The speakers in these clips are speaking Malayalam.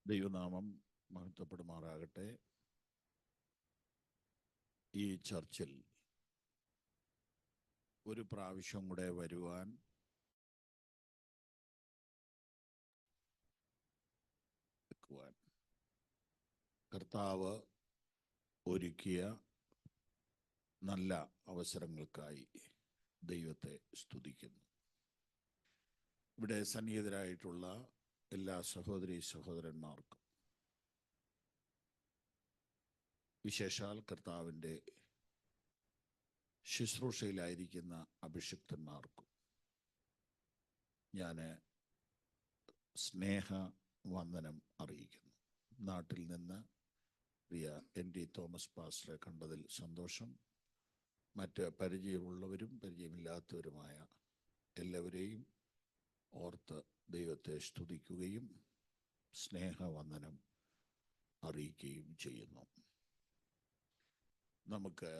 ദൈവനാമം മഹത്വപ്പെടുമാറാകട്ടെ. ഈ ചർച്ചിൽ ഒരു പ്രാവശ്യം കൂടെ വരുവാൻ കർത്താവ് ഒരുക്കിയ നല്ല അവസരങ്ങൾക്കായി ദൈവത്തെ സ്തുതിക്കുന്നു. ഇവിടെ സന്നിഹിതരായിട്ടുള്ള എല്ലാ സഹോദരീ സഹോദരന്മാർക്കും, വിശേഷാൽ കർത്താവിൻ്റെ ശുശ്രൂഷയിലായിരിക്കുന്ന അഭിഷിക്തന്മാർക്കും ഞാൻ സ്നേഹവന്ദനം അറിയിക്കുന്നു. നാട്ടിൽ നിന്ന് പ്രിയ ND തോമസ് പാസ്റ്ററെ കണ്ടതിൽ സന്തോഷം. മറ്റ് പരിചയമുള്ളവരും പരിചയമില്ലാത്തവരുമായ എല്ലാവരെയും ഓർത്ത് ദൈവത്തെ സ്തുതിക്കുകയും സ്നേഹവന്ദനം അറിയിക്കുകയും ചെയ്യുന്നു. നമുക്ക്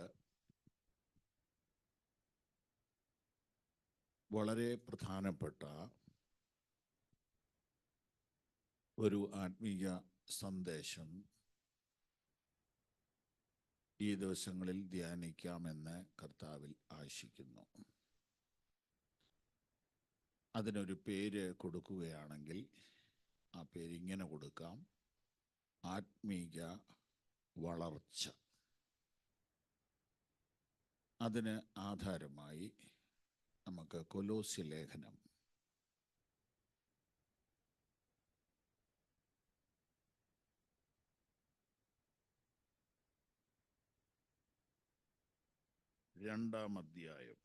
വളരെ പ്രധാനപ്പെട്ട ഒരു ആത്മീയ സന്ദേശം ഈ ദിവസങ്ങളിൽ ധ്യാനിക്കാമെന്ന് കർത്താവിൽ ആശിക്കുന്നു. അതിനൊരു പേര് കൊടുക്കുകയാണെങ്കിൽ ആ പേരിങ്ങനെ കൊടുക്കാം: ആത്മീയ വളർച്ച. അതിന് ആധാരമായി നമുക്ക് കൊലോസ്യ ലേഖനം 2-ാം അധ്യായം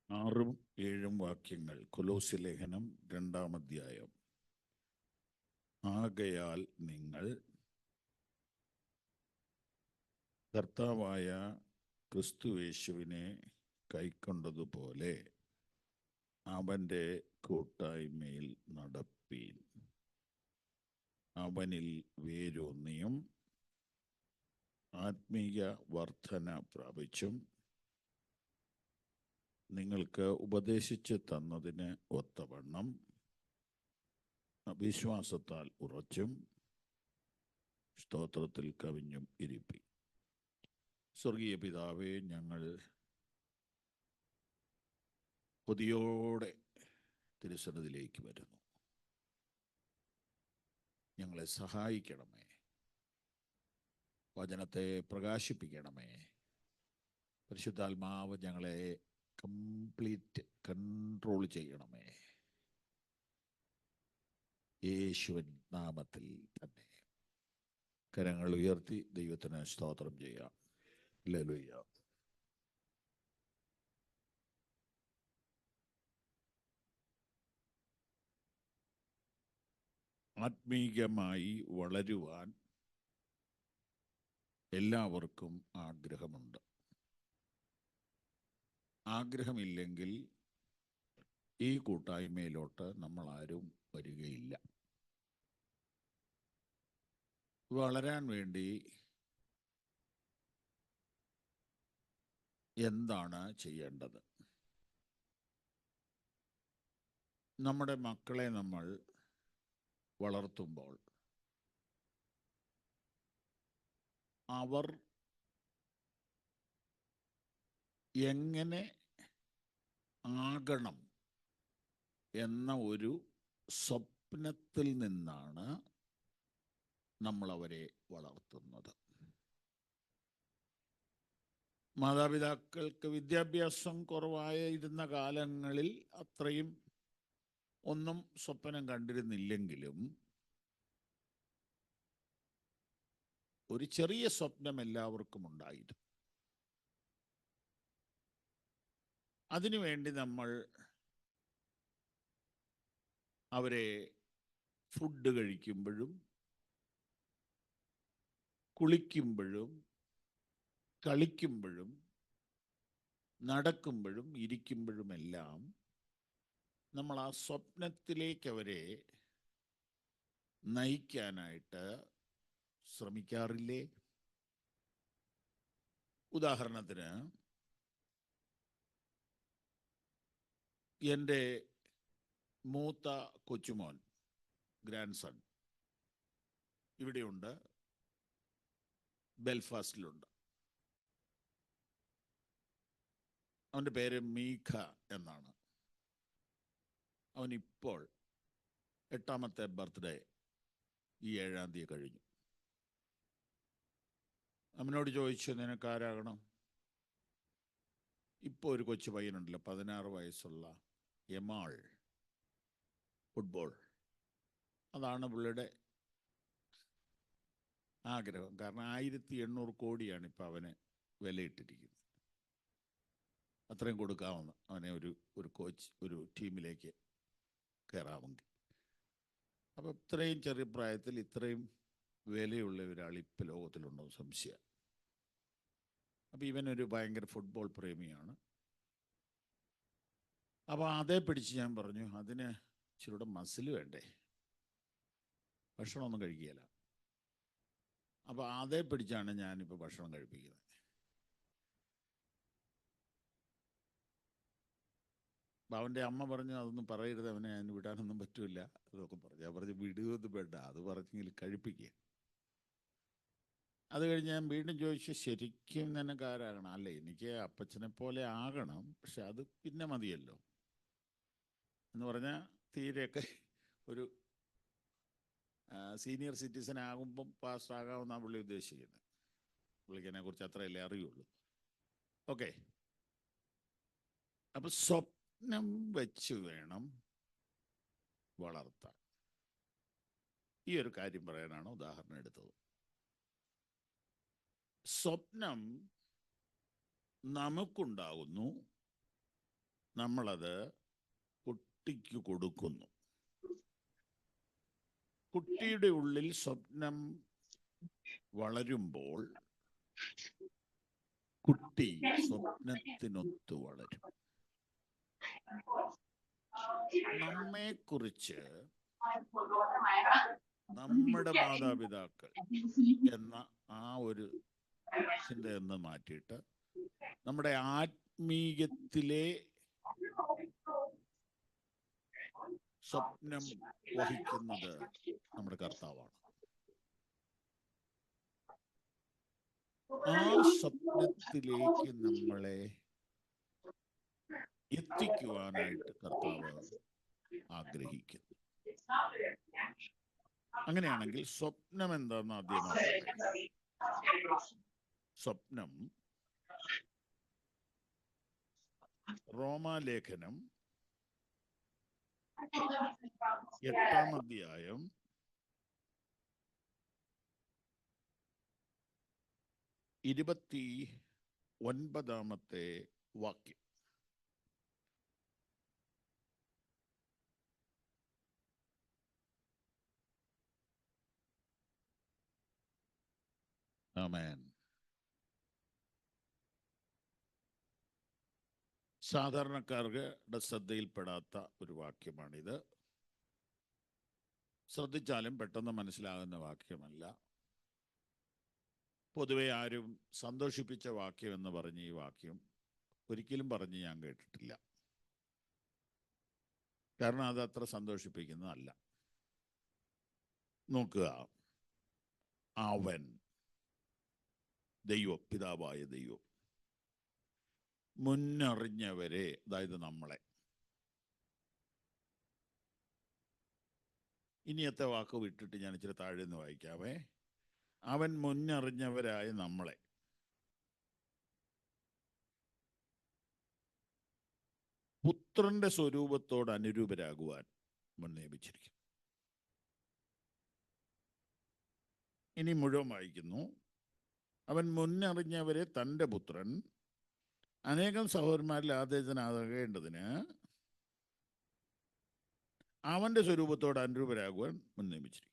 6-7 വാക്യങ്ങൾ. കൊലോസ്യ ലേഖനം 2-ാം അധ്യായം. ആകയാൽ നിങ്ങൾ കർത്താവായ ക്രിസ്തുയേശുവിനെ കൈക്കൊണ്ടതുപോലെ അവൻ്റെ കൂട്ടായ്മയിൽ നടപ്പീൻ. അവനിൽ വേരൂന്നിയും ആത്മീയ വർധന പ്രാപിച്ചും നിങ്ങൾക്ക് ഉപദേശിച്ച് തന്നതിന് ഒത്തവണ്ണം വിശ്വാസത്താൽ ഉറച്ചും സ്തോത്രത്തിൽ കവിഞ്ഞും ഇരിപ്പി. സ്വർഗീയ പിതാവേ, ഞങ്ങൾ കൊതിയോടെ തിരുസന്നിധിയിലേക്ക് വരുന്നു. ഞങ്ങളെ സഹായിക്കണമേ, വചനത്തെ പ്രകാശിപ്പിക്കണമേ. പരിശുദ്ധാത്മാവ് ഞങ്ങളെ കംപ്ലീറ്റ് കൺട്രോൾ ചെയ്യണമേ. യേശുവിൻ നാമത്തിൽ തന്നെ കരങ്ങൾ ഉയർത്തി ദൈവത്തിന് സ്തോത്രം ചെയ്യാം. ഹല്ലേലൂയ. ആത്മീയമായി വളരുവാൻ എല്ലാവർക്കും ആഗ്രഹമുണ്ട്. ആഗ്രഹമില്ലെങ്കിൽ ഈ കൂട്ടായ്മയിലോട്ട് നമ്മൾ ആരും വരികയില്ല. വളരാൻ വേണ്ടി എന്താണ് ചെയ്യേണ്ടത്? നമ്മുടെ മക്കളെ നമ്മൾ വളർത്തുമ്പോൾ അവർ എങ്ങനെ ആകണം എന്ന ഒരു സ്വപ്നത്തിൽ നിന്നാണ് നമ്മളവരെ വളർത്തുന്നത്. മാതാപിതാക്കൾക്ക് വിദ്യാഭ്യാസം കുറവായിരുന്ന കാലങ്ങളിൽ അത്രയും ഒന്നും സ്വപ്നം കണ്ടിരുന്നില്ലെങ്കിലും ഒരു ചെറിയ സ്വപ്നം എല്ലാവർക്കും ഉണ്ടായിരുന്നു. അതിനുവേണ്ടി നമ്മൾ അവരെ ഫുഡ് കഴിക്കുമ്പോഴും കുളിക്കുമ്പോഴും കളിക്കുമ്പോഴും നടക്കുമ്പോഴും ഇരിക്കുമ്പോഴുമെല്ലാം നമ്മൾ ആ സ്വപ്നത്തിലേക്ക് അവരെ നയിക്കാനായിട്ട് ശ്രമിക്കാറില്ലേ? ഉദാഹരണത്തിന് എൻ്റെ മൂത്ത കൊച്ചുമോൻ, ഗ്രാൻഡ് സൺ, ഇവിടെയുണ്ട്, ബെൽഫാസ്റ്റിലുണ്ട്. അവൻ്റെ പേര് മീഖ എന്നാണ്. അവനിപ്പോൾ 8ാമത്തെ ബർത്ത്ഡേ ഈ 7-ാം തീയതി കഴിഞ്ഞു. അവനോട് ചോദിച്ചു, നിനക്കാരാകണം? ഇപ്പോൾ ഒരു കൊച്ചു പയ്യനുണ്ടല്ലോ, 16 വയസ്സുള്ള യമാൾ, ഫുട്ബോൾ. അതാണ് പുള്ളിയുടെ ആഗ്രഹം. കാരണം 1800 കോടിയാണ് ഇപ്പം അവന് വിലയിട്ടിരിക്കുന്നത്. അത്രയും കൊടുക്കാവുന്ന അവനെ ഒരു കോച്ച്, ഒരു ടീമിലേക്ക് കയറാമെങ്കിൽ. അപ്പോൾ ഇത്രയും ചെറിയ പ്രായത്തിൽ ഇത്രയും വിലയുള്ള ഒരാൾ ഇപ്പം ലോകത്തിലുണ്ടോ സംശയം. അപ്പോൾ ഇവനൊരു ഭയങ്കര ഫുട്ബോൾ പ്രേമിയാണ്. അപ്പോൾ അതേ പിടിച്ച് ഞാൻ പറഞ്ഞു, അതിന് ഇച്ചിരൂടെ മസിൽ വേണ്ടേ, ഭക്ഷണമൊന്നും കഴിക്കുകയില്ല. അപ്പോൾ അതേ പിടിച്ചാണ് ഞാനിപ്പോൾ ഭക്ഷണം കഴിപ്പിക്കുന്നത്. അപ്പം അവൻ്റെ അമ്മ പറഞ്ഞു, അതൊന്നും പറയരുത്, അവനെ ഞാൻ വിടാനൊന്നും പറ്റില്ല അതൊക്കെ പറഞ്ഞു. ഞാൻ പറഞ്ഞു, വിടുകയൊന്നും വേണ്ട, അത് പറഞ്ഞെങ്കിൽ കഴിപ്പിക്കുക. അത് കഴിഞ്ഞ് ഞാൻ വീണ്ടും ചോദിച്ചു, ശരിക്കും നിനക്കാരാകണം? അല്ലേ, എനിക്ക് അപ്പച്ചനെ പോലെ ആകണം, പക്ഷെ അത് പിന്നെ മതിയല്ലോ എന്ന് പറഞ്ഞാൽ തീരെയൊക്കെ ഒരു സീനിയർ സിറ്റിസൺ ആകുമ്പം പാസ് ആകാമെന്നാണ് പുള്ളി ഉദ്ദേശിക്കുന്നത്. പുള്ളിക്കതിനെ കുറിച്ച് അത്രയല്ലേ അറിയുള്ളൂ. ഓക്കെ, അപ്പം സ്വപ്നം വെച്ച് വേണം വളർത്താൻ. ഈ ഒരു കാര്യം പറയാനാണ് ഉദാഹരണം എടുത്തത്. സ്വപ്നം നമുക്കുണ്ടാകുന്നു, നമ്മളത് കുട്ടിക്ക് കൊടുക്കുന്നു. കുട്ടിയുടെ ഉള്ളിൽ സ്വപ്നം വളരുമ്പോൾ കുട്ടി സ്വപ്നത്തിനൊത്ത് വളരും. നമ്മെക്കുറിച്ച് നമ്മുടെ മാതാപിതാക്കൾ എന്ന ആ ഒരു ചിന്തയെന്ന് മാറ്റിയിട്ട് നമ്മുടെ ആത്മീയത്തിലെ സ്വപ്നം വഹിക്കുന്നത് നമ്മുടെ കർത്താവാണ്. ആ സ്വപ്നത്തിലേക്ക് നമ്മളെ എത്തിക്കുവാനായിട്ട് കർത്താവ് ആഗ്രഹിക്കുന്നു. അങ്ങനെയാണെങ്കിൽ സ്വപ്നം എന്താണെന്ന് ആദ്യം നോക്കട്ടെ. സ്വപ്നം റോമാലേഖനം 8-ാം അധ്യായം 29-ാമത്തെ വാക്യം. ആമേൻ. സാധാരണക്കാരുടെ ശ്രദ്ധയിൽപ്പെടാത്ത ഒരു വാക്യമാണിത്. ശ്രദ്ധിച്ചാലും പെട്ടെന്ന് മനസ്സിലാകുന്ന വാക്യമല്ല. പൊതുവെ ആരും സന്തോഷിപ്പിച്ച വാക്യം എന്ന് പറഞ്ഞ് ഈ വാക്യം ഒരിക്കലും പറഞ്ഞ് ഞാൻ കേട്ടിട്ടില്ല. കാരണം അത് അത്ര സന്തോഷിപ്പിക്കുന്നതല്ല. നോക്കുക, അവൻ ദൈവം, പിതാവായ ദൈവം മുന്നറിഞ്ഞവരെ, അതായത് നമ്മളെ. ഇനിയത്തെ വാക്ക് വിട്ടിട്ട് ഞാൻ ഇച്ചിരി താഴെ നിന്ന് വായിക്കാവേ. അവൻ മുന്നറിഞ്ഞവരായ നമ്മളെ പുത്രന്റെ സ്വരൂപത്തോട് അനുരൂപരാകുവാൻ മുന്നേപിച്ചിരിക്കുന്നു. ഇനി മുഴുവൻ വായിക്കുന്നു. അവൻ മുന്നറിഞ്ഞവരെ തൻ്റെ പുത്രൻ അനേകം സഹോദരന്മാരിൽ ആദ്യജനാകേണ്ടതിന് അവൻ്റെ സ്വരൂപത്തോട് അനുരൂപരാകുവാൻ മുന്നേപിച്ചിരിക്കുന്നു.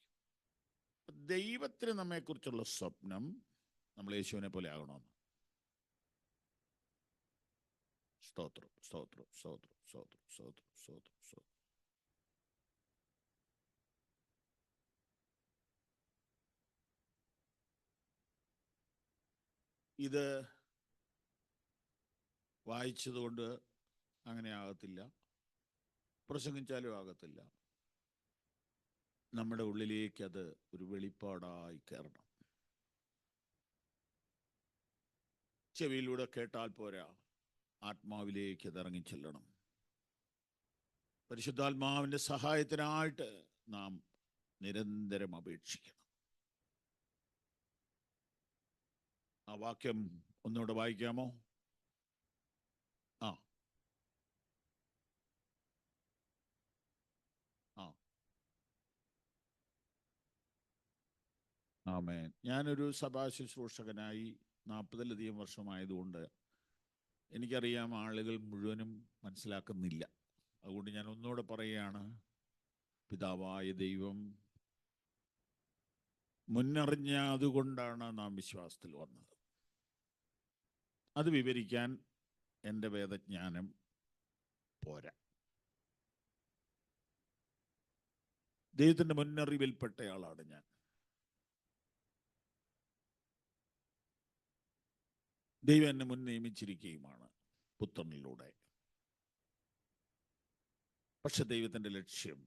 ദൈവത്തിന് നമ്മെക്കുറിച്ചുള്ള സ്വപ്നം നമ്മൾ യേശുവിനെ പോലെ ആകണമെന്ന്. സ്തോത്രം, സ്തോത്രം, സ്തോത്രം, സ്തോത്രം, സ്തോത്രം, സ്തോത്രം, സ്തോത്രം. ഇത് വായിച്ചതുകൊണ്ട് അങ്ങനെ ആകത്തില്ല, പ്രസംഗിച്ചാലും ആകത്തില്ല. നമ്മുടെ ഉള്ളിലേക്ക് അത് ഒരു വെളിപ്പാടായി കയറണം. ചെവിയിലൂടെ കേട്ടാൽ പോരാ, ആത്മാവിലേക്ക് അത് ഇറങ്ങിച്ചെല്ലണം. പരിശുദ്ധാത്മാവിൻ്റെ സഹായത്തിനായിട്ട് നാം നിരന്തരം അപേക്ഷിക്കണം. ആ വാക്യം ഒന്നുകൂടെ വായിക്കാമോ? ആ ആ ആമേൻ. ഞാനൊരു സഭാ ശുശ്രൂഷകനായി 40-ലധികം വർഷമായതുകൊണ്ട് എനിക്കറിയാം ആളുകൾ മുഴുവനും മനസ്സിലാക്കുന്നില്ല. അതുകൊണ്ട് ഞാൻ ഒന്നുകൂടെ പറയുകയാണ്. പിതാവായ ദൈവം മുന്നറിഞ്ഞ അതുകൊണ്ടാണ് നാം വിശ്വാസത്തിൽ വന്നത്. അത് വിവരിക്കാൻ എൻ്റെ വേദജ്ഞാനം പോരാ. ദൈവത്തിൻ്റെ മുന്നറിവിൽപ്പെട്ടയാളാണ് ഞാൻ. ദൈവം എന്നെ മുൻ നിയമിച്ചിരിക്കുകയുമാണ് പുത്രനിലൂടെ. പക്ഷെ ദൈവത്തിൻ്റെ ലക്ഷ്യം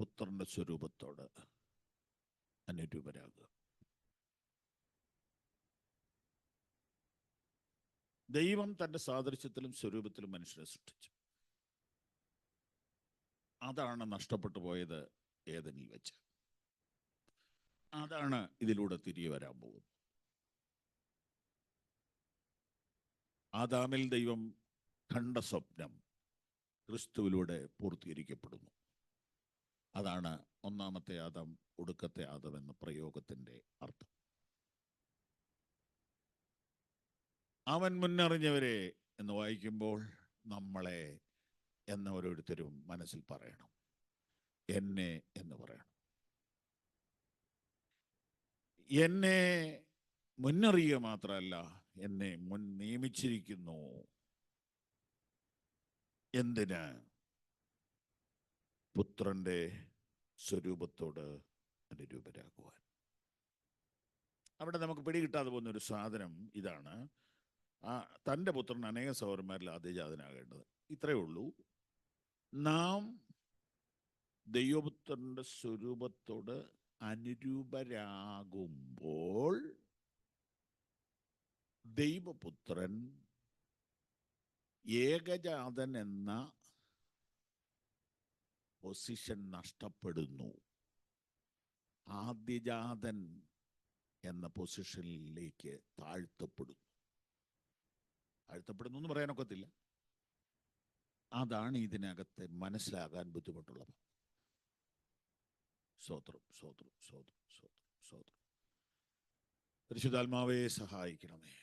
പുത്രന്റെ സ്വരൂപത്തോട് അനുരൂപരാകുക. ദൈവം തൻ്റെ സാദൃശ്യത്തിലും സ്വരൂപത്തിലും മനുഷ്യനെ സൃഷ്ടിച്ചു. അതാണ് നഷ്ടപ്പെട്ടു പോയത് ഏദനിൽ വെച്ച്. അതാണ് ഇതിലൂടെ തിരികെ വരാൻ പോകുന്നത്. ആദാമിൽ ദൈവം കണ്ട സ്വപ്നം ക്രിസ്തുവിലൂടെ പൂർത്തീകരിക്കപ്പെടുന്നു. അതാണ് ഒന്നാമത്തെ ആദം, ഒടുക്കത്തെ ആദം എന്ന പ്രയോഗത്തിൻ്റെ അർത്ഥം. അവൻ മുന്നറിഞ്ഞവരെ എന്ന് വായിക്കുമ്പോൾ നമ്മളെ എന്ന ഓരോരുത്തരും മനസ്സിൽ പറയണം. എന്നെ എന്ന് പറയണം. എന്നെ മുന്നറിയുക മാത്രമല്ല, എന്നെ മുൻ നിയമിച്ചിരിക്കുന്നു. എന്തിന്? പുത്രന്റെ സ്വരൂപത്തോട് അനുരൂപരാകുവാൻ. അവിടെ നമുക്ക് പിടികിട്ടാതെ പോകുന്ന ഒരു സാധനം ഇതാണ്. തൻ്റെ പുത്രൻ അനേക സഹോദരന്മാരിൽ ആദ്യജാതനാകേണ്ടത്. ഇത്രയേ ഉള്ളൂ. നാം ദൈവപുത്രന്റെ സ്വരൂപത്തോട് അനുരൂപരാകുമ്പോൾ ദൈവപുത്രൻ ഏകജാതൻ എന്ന പൊസിഷൻ നഷ്ടപ്പെടുന്നു. ആദ്യജാതൻ എന്ന പൊസിഷനിലേക്ക് താഴ്ത്തപ്പെടുന്നു എന്ന് പറയാനൊക്കത്തില്ല. അതാണ് ഇതിനകത്ത് മനസ്സിലാകാൻ ബുദ്ധിമുട്ടുള്ളത്. സ്തോത്രം, സ്തോത്രം, സ്തോത്രം, സ്തോത്രം, സ്തോത്രം. പരിശുദ്ധാത്മാവേ സഹായിക്കണമേ.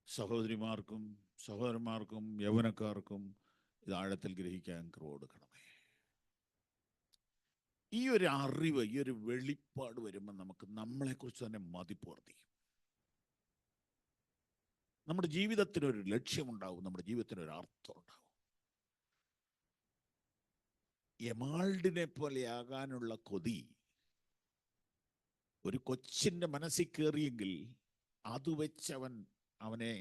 സഹോദരിമാർക്കും സഹോദരന്മാർക്കും യൗവനക്കാർക്കും ഇത് ആഴത്തിൽ ഗ്രഹിക്കാൻ കൃപ കൊടുക്കണമേ. ഈ ഒരു അറിവ്, ഈ ഒരു വെളിപ്പാട് വരുമ്പോൾ നമുക്ക് നമ്മളെക്കുറിച്ച് തന്നെ മതിപ്പ് വർദ്ധിക്കും. നമ്മുടെ ജീവിതത്തിനൊരു ലക്ഷ്യമുണ്ടാവും, നമ്മുടെ ജീവിതത്തിനൊരു അർത്ഥം ഉണ്ടാവും. എമാൾഡിനെ പോലെയാകാനുള്ള കൊതി ഒരു കൊച്ചിൻ്റെ മനസ്സിൽ കയറിയെങ്കിൽ അത് വെച്ച് അവനെ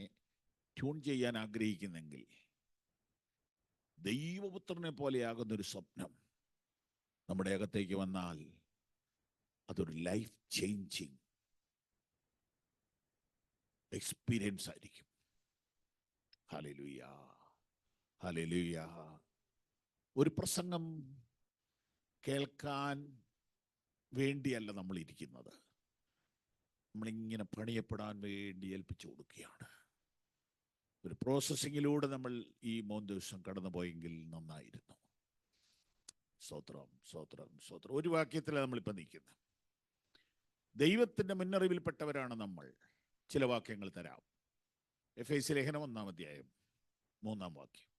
ട്യൂൺ ചെയ്യാൻ ആഗ്രഹിക്കുന്നെങ്കിൽ, ദൈവപുത്രനെ പോലെയാകുന്നൊരു സ്വപ്നം നമ്മുടെ അകത്തേക്ക് വന്നാൽ അതൊരു ലൈഫ് ചേഞ്ചിങ് എക്സ്പീരിയൻസ് ആയിരിക്കും. Hallelujah, hallelujah. ഒരു പ്രസംഗം കേൾക്കാൻ വേണ്ടിയല്ല നമ്മൾ ഇരിക്കുന്നത്. നമ്മളിങ്ങനെ പണിയപ്പെടാൻ വേണ്ടി ഏൽപ്പിച്ചു കൊടുക്കുകയാണ്. ഒരു പ്രോസസ്സിങ്ങിലൂടെ നമ്മൾ ഈ 3 ദിവസം കടന്നു പോയെങ്കിൽ നന്നായിരുന്നു. സ്തോത്രം, സ്തോത്രം, സ്തോത്രം. ഒരു വാക്യത്തിലാണ് നമ്മളിപ്പോൾ നിൽക്കുന്നത്. ദൈവത്തിൻ്റെ മുന്നറിവിൽപ്പെട്ടവരാണ് നമ്മൾ. ചില വാക്യങ്ങൾ തരാം. എഫേസ്യ ലേഖനം 1-ാം അധ്യായം 3-ാം വാക്യം.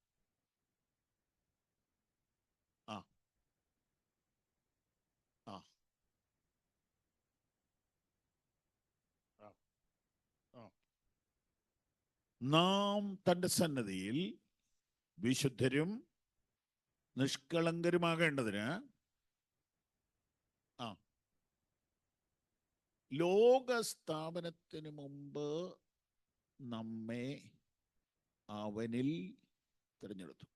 ആ ആ നാം തൻ്റെ സന്നദ്ധിയിൽ വിശുദ്ധരും നിഷ്കളങ്കരുമാകേണ്ടതിന് ലോകസ്ഥാപനത്തിന് മുമ്പ് നമ്മെ അവനിൽ തിരഞ്ഞെടുത്തു.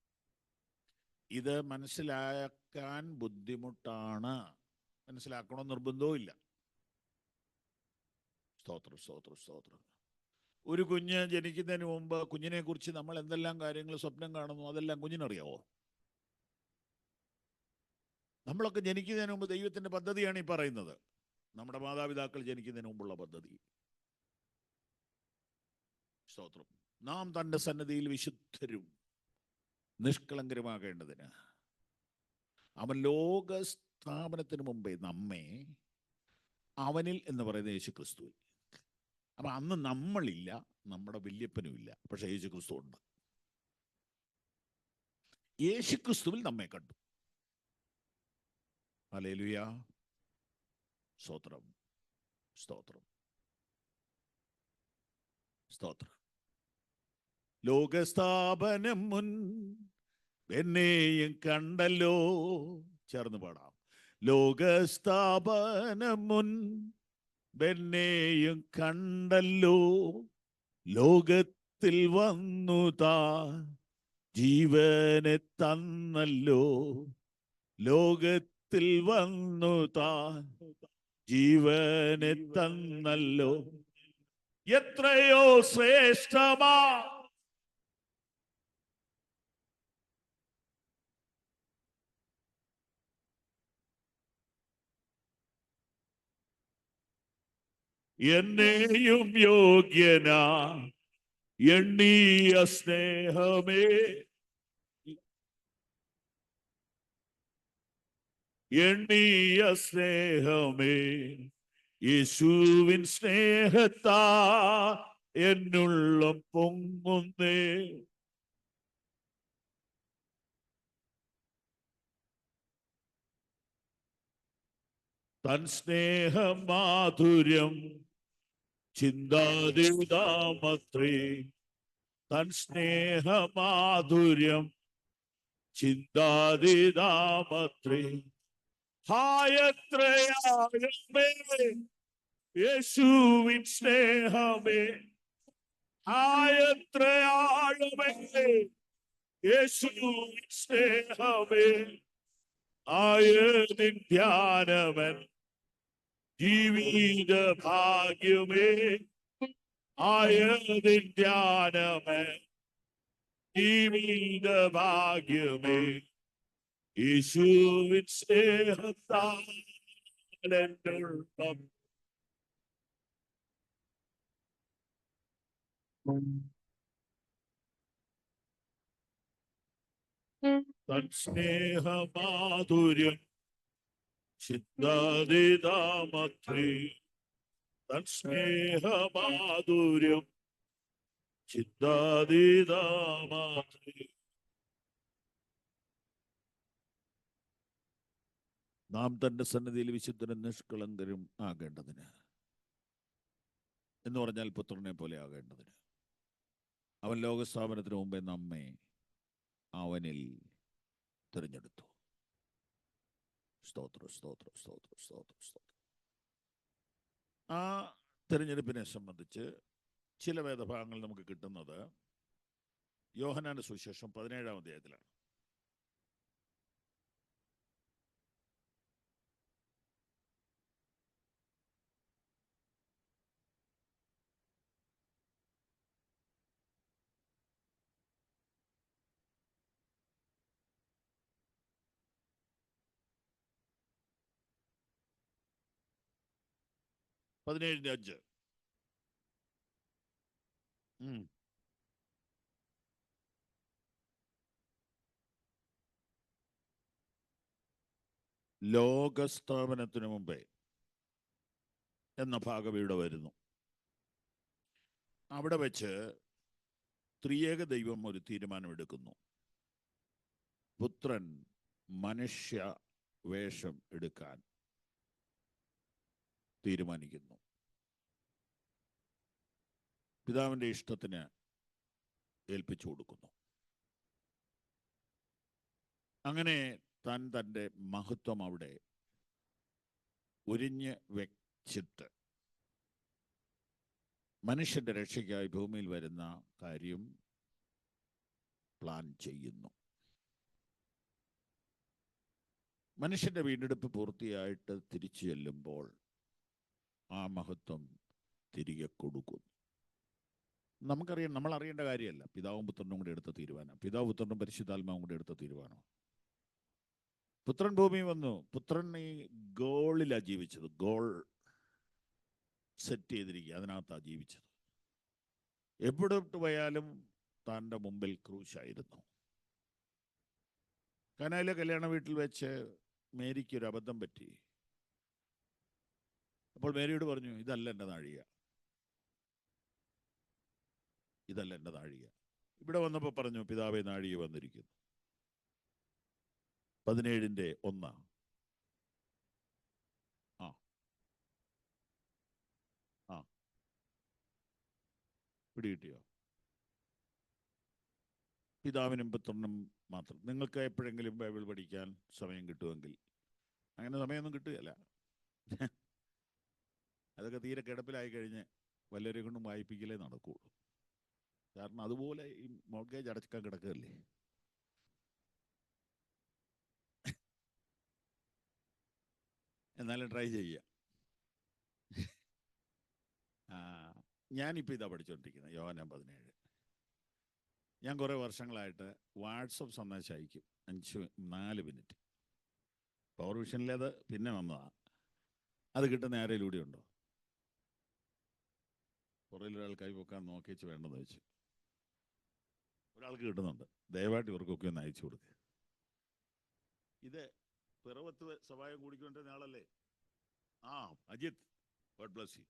ഇത് മനസ്സിലാക്കാൻ ബുദ്ധിമുട്ടാണ്, മനസ്സിലാക്കണമെന്ന് നിർബന്ധവും ഇല്ല. സ്തോത്രം, സ്തോത്രം, സ്തോത്രം. ഒരു കുഞ്ഞ് ജനിക്കുന്നതിന് മുമ്പ് കുഞ്ഞിനെ കുറിച്ച് നമ്മൾ എന്തെല്ലാം കാര്യങ്ങൾ സ്വപ്നം കാണുന്നു, അതെല്ലാം കുഞ്ഞിനറിയാവോ? നമ്മളൊക്കെ ജനിക്കുന്നതിന് മുമ്പ് ദൈവത്തിൻ്റെ പദ്ധതിയാണ് ഈ പറയുന്നത്. നമ്മുടെ മാതാപിതാക്കൾ ജനിക്കുന്നതിന് മുമ്പുള്ള പദ്ധതി. സ്തോത്രം. നാം തൻ്റെ സന്നിധിയിൽ വിശുദ്ധരും നിഷ്കളങ്കരുമാകേണ്ടതിന് അവൻ ലോക സ്ഥാപനത്തിന് മുമ്പേ നമ്മെ അവനിൽ എന്ന് പറയുന്ന യേശു ക്രിസ്തുവിൽ. അപ്പം അന്ന് നമ്മളില്ല, നമ്മുടെ വല്യപ്പനും ഇല്ല, പക്ഷെ യേശു ക്രിസ്തു ഉണ്ട്. യേശു ക്രിസ്തുവിൽ നമ്മെ കണ്ടു. ഹല്ലേലൂയ, സ്തോത്രം, സ്തോത്രം, സ്തോത്രം. ലോകസ്ഥാപനം മുൻ എന്നെയും കണ്ടല്ലോ. ചേർന്ന് പാടാം. ലോകസ്ഥാപനം മുൻ എന്നെയും കണ്ടല്ലോ, ലോകത്തിൽ വന്നു താൻ ജീവനെ തന്നല്ലോ, ലോകത്തിൽ വന്നു താൻ ജീവനെ തന്നല്ലോ. എത്രയോ ശ്രേഷ്ഠമാ എന്നെയും യോഗ്യനാ എണ്ണിയ സ്നേഹമേ, എണ്ണിയ സ്നേഹമേ, യേശുവിൻ സ്നേഹത്താ എന്നുള്ളം പൊങ്ങുന്നേ. തൻ സ്നേഹം മാധുര്യം ചിന്താതിദാമത്രേ, തൻ സ്നേഹമാധുര്യം ചിന്താതിദാമത്രേ. ഹായത്രയാഴമേ യേശുവിൻ സ്നേഹമേ, ഹായത്രയാഴമേ യേശുവിൻ സ്നേഹമേ. ആയതിൻ ധ്യാനമൻ ജീവിത ഭാഗ്യമേ, ആയതിൻ ധ്യാനമൻ ജീവിത ഭാഗ്യമേ. യേശുവിൻ സ്നേഹത്താൽ എന്നുള്ളം തൻ സ്നേഹമാധുര്യം ചിന്താതിദാമത്രേ, തൻ സ്നേഹമാധുര്യം ചിന്താതിദാമത്രേ. നാം തന്റെ സന്നിധിയിൽ വിശുദ്ധരും നിഷ്കളങ്കരും ആകേണ്ടതിന്, എന്ന് പറഞ്ഞാൽ പുത്രനെ പോലെ ആകേണ്ടതിന്, അവൻ ലോകസ്ഥാപനത്തിന് മുമ്പേ നമ്മെ അവനിൽ തിരഞ്ഞെടുത്തു. സ്തോത്രം, സ്തോത്രം, സ്തോത്രം, സ്തോത്രം, സ്തോത്രം. ആ തിരഞ്ഞെടുപ്പിനെ സംബന്ധിച്ച് ചില വേദഭാഗങ്ങൾ നമുക്ക് കിട്ടുന്നത് യോഹന്നാന്റെ സുവിശേഷം 17-ാം അധ്യായത്തിലാണ്. പതിനേഴിന്റെ 5. ലോകസ്ഥാപനത്തിനു മുമ്പേ എന്ന ഭാഗം ഇവിടെ വരുന്നു. അവിടെ വെച്ച് ത്രിയേക ദൈവം ഒരു തീരുമാനമെടുക്കുന്നു. പുത്രൻ മനുഷ്യ വേഷം എടുക്കാൻ തീരുമാനിക്കുന്നു. പിതാവിൻ്റെ ഇഷ്ടത്തിന് ഏൽപ്പിച്ചു കൊടുക്കുന്നു. അങ്ങനെ താൻ തൻ്റെ മഹത്വം അവിടെ ഉരിഞ്ഞ് വെച്ചിട്ട് മനുഷ്യന്റെ രക്ഷയ്ക്കായി ഭൂമിയിൽ വരുന്ന കാര്യം പ്ലാൻ ചെയ്യുന്നു. മനുഷ്യന്റെ വീണ്ടെടുപ്പ് പൂർത്തിയായിട്ട് തിരിച്ചു ചെല്ലുമ്പോൾ ആ മഹത്വം തിരികെ കൊടുക്കുന്നു. നമുക്കറിയാം, നമ്മൾ അറിയേണ്ട കാര്യമല്ല. പിതാവും പുത്രനും കൂടി എടുത്ത തീരുമാനം, പിതാവ് പുത്രനും പരിശുദ്ധാത്മാവും കൂടി എടുത്ത തീരുമാനം. പുത്രൻ ഭൂമി വന്നു. പുത്രൻ ഈ ഗോളിലാണ് ജീവിച്ചത്. ഗോൾ സെറ്റ് ചെയ്തിരിക്കുക, അതിനകത്താണ് ജീവിച്ചത്. എവിടോട്ട് പോയാലും താൻ്റെ മുമ്പിൽ ക്രൂശായിരുന്നു. കനായിലെ കല്യാണ വീട്ടിൽ വെച്ച് മേരിക്ക് ഒരു അബദ്ധം പറ്റി. അപ്പോൾ മേരിയോട് പറഞ്ഞു, ഇതല്ല എൻ്റെ നാഴിക, ഇതല്ല എൻ്റെ നാഴിക. ഇവിടെ വന്നപ്പോൾ പറഞ്ഞു, പിതാവേ നാഴിക വന്നിരിക്കുന്നു. 17:1. ആ ആ പിടികിട്ടിയോ? പിതാവിനും പുത്രനും മാത്രം. നിങ്ങൾക്ക് എപ്പോഴെങ്കിലും ബൈബിൾ പഠിക്കാൻ സമയം കിട്ടുമെങ്കിൽ, അങ്ങനെ സമയമൊന്നും കിട്ടുകയല്ല. അതൊക്കെ തീരെ കിടപ്പിലായി കഴിഞ്ഞ് വല്ലവരെ കൊണ്ടും വായിപ്പിക്കലേ നടക്കുകയുള്ളൂ. കാരണം അതുപോലെ ഈ മോർഗേജ് അടക്കാൻ കിടക്കുകയല്ലേ. എന്നാലും ട്രൈ ചെയ്യുക. ഞാനിപ്പോൾ ഇതാ പഠിച്ചുകൊണ്ടിരിക്കുന്നത്, യോഹന്നാൻ 17. ഞാൻ കുറേ വർഷങ്ങളായിട്ട് വാട്സപ്പ് സന്ദേശം അയക്കും, 4 മിനിറ്റ്. പവർ വിഷനിലേത് പിന്നെ വന്നതാണ്. അത് കിട്ടുന്ന ആരെയിലൂടെ ഉണ്ടോ? പുറയിലൊരാൾ കൈ പൊക്കാൻ നോക്കിച്ച് വേണ്ടെന്ന് വെച്ചു. ഒരാൾക്ക് കിട്ടുന്നുണ്ട്. ദയവായിട്ട് ഇവർക്കൊക്കെ ഒന്ന് അയച്ചു കൊടുക്കുക. ഇത് പിറവത്ത് സഭായം കൂടിക്കൊണ്ടിരുന്ന ആളല്ലേ? Ajith, God bless you.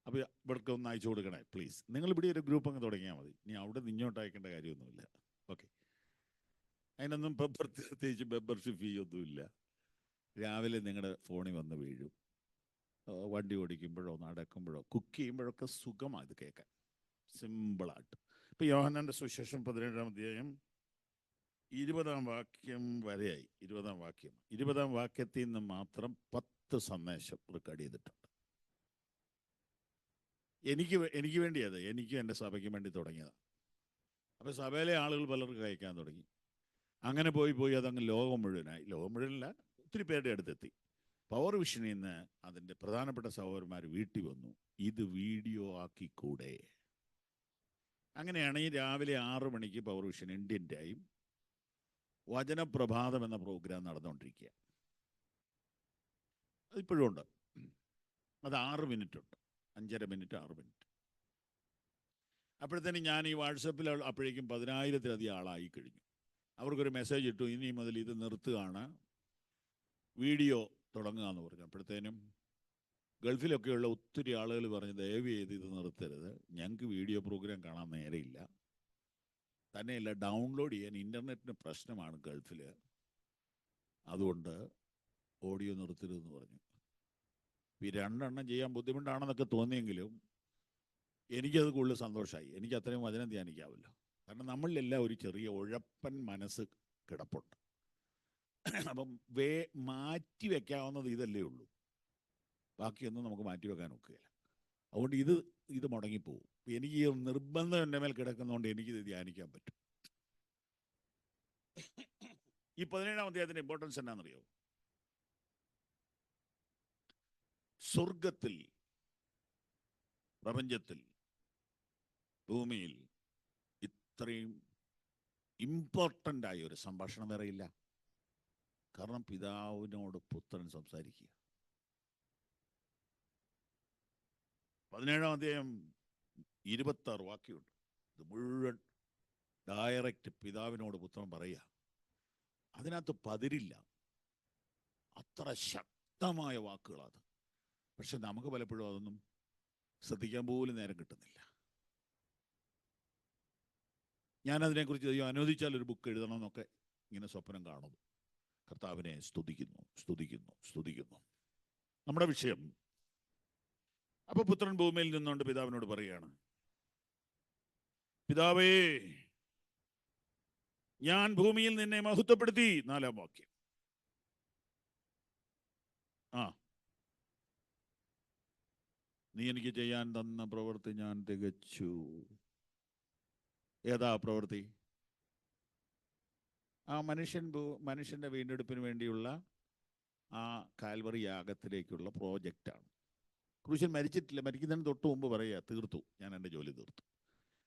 അപ്പോൾ ഇവർക്ക് ഒന്ന് അയച്ചു കൊടുക്കണേ പ്ലീസ്. നിങ്ങൾ ഇവിടെ ഒരു ഗ്രൂപ്പ് അങ്ങ് തുടങ്ങിയാൽ മതി. ഇനി അവിടെ നിന്നോട്ട് അയക്കേണ്ട കാര്യമൊന്നുമില്ല. ഓക്കെ, അതിനൊന്നും പ്രത്യേകിച്ച് മെമ്പർഷിപ്പ് ഫീ ഒന്നുമില്ല. രാവിലെ നിങ്ങളുടെ ഫോണിൽ വന്ന് വീഴും. വണ്ടി ഓടിക്കുമ്പോഴോ നടക്കുമ്പോഴോ കുക്ക് ചെയ്യുമ്പോഴൊക്കെ സുഖമാണ് ഇത് കേൾക്കാൻ, സിമ്പിളായിട്ട്. ഇപ്പം യോഹന്നാൻ്റെ സുവിശേഷം 17-ാം അധ്യായം 20-ാം വാക്യം വരെയായി. 20-ാം വാക്യം, 20-ാം വാക്യത്തിൽ നിന്ന് മാത്രം 10 സന്ദേശം റെക്കോർഡ് ചെയ്തിട്ടുണ്ട്. എനിക്ക് വേണ്ടിയത്, എനിക്കും എൻ്റെ സഭയ്ക്കും വേണ്ടി തുടങ്ങിയതാണ്. അപ്പോൾ സഭയിലെ ആളുകൾ പലർക്ക് അയക്കാൻ തുടങ്ങി. അങ്ങനെ പോയി അതങ്ങ് ലോകം മുഴുവനായി. ലോകം മുഴുവനല്ല, ഒത്തിരി പേരുടെ അടുത്തെത്തി. പവർ വിഷനിൽ നിന്ന് അതിൻ്റെ പ്രധാനപ്പെട്ട സഹോദരന്മാർ വീട്ടിൽ വന്നു, ഇത് വീഡിയോ ആക്കിക്കൂടെ? അങ്ങനെയാണ് ഈ രാവിലെ 6 മണിക്ക് പവർ വിഷൻ ഇന്ത്യൻ ടൈം വചനപ്രഭാതം എന്ന പ്രോഗ്രാം നടന്നുകൊണ്ടിരിക്കുക. അതിപ്പോഴും ഉണ്ട്. അത് 6 മിനിറ്റ് ഉണ്ട്, 5.5 മിനിറ്റ്, 6 മിനിറ്റ്. അപ്പോഴത്തേനും ഞാൻ ഈ വാട്സപ്പിൽ അപ്പോഴേക്കും 10,000-ത്തിലധികം ആളായി കഴിഞ്ഞു. അവർക്കൊരു മെസ്സേജ് ഇട്ടു, ഇനി മുതൽ ഇത് നിർത്തുകയാണ്, വീഡിയോ തുടങ്ങുക എന്ന് പറഞ്ഞു. അപ്പോഴത്തേനും ഗൾഫിലൊക്കെയുള്ള ഒത്തിരി ആളുകൾ പറഞ്ഞ്, ദയവ് ചെയ്ത് ഇത് നിർത്തരുത്, ഞങ്ങൾക്ക് വീഡിയോ പ്രോഗ്രാം കാണാൻ നേരെയില്ല, തന്നെയല്ല ഡൗൺലോഡ് ചെയ്യാൻ ഇൻ്റർനെറ്റിന് പ്രശ്നമാണ് ഗൾഫിൽ, അതുകൊണ്ട് ഓഡിയോ നിർത്തരുതെന്ന് പറഞ്ഞു. ഈ 2 എണ്ണം ചെയ്യാൻ ബുദ്ധിമുട്ടാണെന്നൊക്കെ തോന്നിയെങ്കിലും എനിക്കത് കൂടുതൽ സന്തോഷമായി. എനിക്ക് അത്രയും വചനം ധ്യാനിക്കാമല്ലോ. കാരണം നമ്മളിലെല്ലാം ഒരു ചെറിയ ഉഴപ്പൻ മനസ്സ് കിടപ്പുണ്ട്. അപ്പം മാറ്റി വെക്കാവുന്നത് ഇതല്ലേ ഉള്ളൂ, ബാക്കിയൊന്നും നമുക്ക് മാറ്റി വെക്കാൻ ഒക്കുകയില്ല. അതുകൊണ്ട് ഇത് മുടങ്ങിപ്പോവും. എനിക്ക് ഈ നിർബന്ധം എൻ്റെ മേൽ കിടക്കുന്നതുകൊണ്ട് എനിക്കിത് ധ്യാനിക്കാൻ പറ്റും. ഈ 17-ാം അധ്യായത്തിൻ്റെ ഇമ്പോർട്ടൻസ് എന്നാണെന്നറിയോ? സ്വർഗത്തിൽ, പ്രപഞ്ചത്തിൽ, ഭൂമിയിൽ ഇത്രയും ഇമ്പോർട്ടൻ്റ് ആയ ഒരു സംഭാഷണം വേറെ ഇല്ല. കാരണം പിതാവിനോട് പുത്രൻ സംസാരിക്കുക. 17-ാം അധ്യായം 26 വാക്യമുണ്ട്. ഇത് മുഴുവൻ ഡയറക്റ്റ് പിതാവിനോട് പുത്രൻ പറയുക. അതിനകത്ത് പതിരില്ല, അത്ര ശക്തമായ വാക്കുകളാണ്. പക്ഷെ നമുക്ക് പലപ്പോഴും അതൊന്നും ശ്രദ്ധിക്കാൻ പോലും നേരം കിട്ടുന്നില്ല. ഞാനതിനെക്കുറിച്ച് അനുവദിച്ചാൽ ഒരു ബുക്ക് എഴുതണമെന്നൊക്കെ ഇങ്ങനെ സ്വപ്നം കാണുന്നു. കർത്താവിനെ സ്തുതിക്കുന്നു, സ്തുതിക്കുന്നു, സ്തുതിക്കുന്നു. നമ്മുടെ വിഷയം, അപ്പൊ പുത്രൻ ഭൂമിയിൽ നിന്നുകൊണ്ട് പിതാവിനോട് പറയുകയാണ്, പിതാവേ, ഞാൻ ഭൂമിയിൽ നിന്നെ മഹത്വപ്പെടുത്തി. 4-ാം വാക്യം. നീ എനിക്ക് ചെയ്യാൻ തന്ന പ്രവൃത്തി ഞാൻ തികച്ചു. ഏതാ പ്രവൃത്തി? ആ മനുഷ്യൻ്റെ വീണ്ടെടുപ്പിന് വേണ്ടിയുള്ള ആ കാൽവറി യാഗത്തിലേക്കുള്ള പ്രോജക്റ്റാണ്. ക്രൂശിൽ മരിച്ചിട്ടില്ല, മരിക്കുന്നതിന് തൊട്ട് മുമ്പ് പറയുക, തീർത്തു, ഞാൻ എൻ്റെ ജോലി തീർത്തു,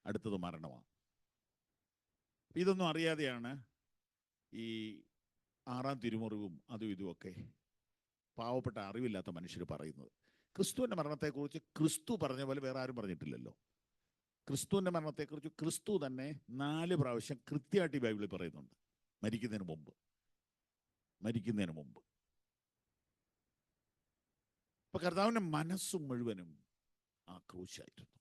അടുത്തത് മരണമാണ്. ഇതൊന്നും അറിയാതെയാണ് ഈ 6-ാം തിരുമുറിവും അതും ഇതുമൊക്കെ പാവപ്പെട്ട അറിവില്ലാത്ത മനുഷ്യർ പറയുന്നത്. ക്രിസ്തുവിൻ്റെ മരണത്തെക്കുറിച്ച് ക്രിസ്തു പറഞ്ഞ പോലെ വേറെ ആരും പറഞ്ഞിട്ടില്ലല്ലോ. ക്രിസ്തുവിൻ്റെ മരണത്തെക്കുറിച്ച് ക്രിസ്തു തന്നെ 4 പ്രാവശ്യം കൃത്യമായിട്ട് ഈ ബൈബിളിൽ പറയുന്നുണ്ട്. മരിക്കുന്നതിന് മുമ്പ്. അപ്പൊ കർത്താവിൻ്റെ മനസ്സും മുഴുവനും ആ ക്രൂശായിരുന്നു.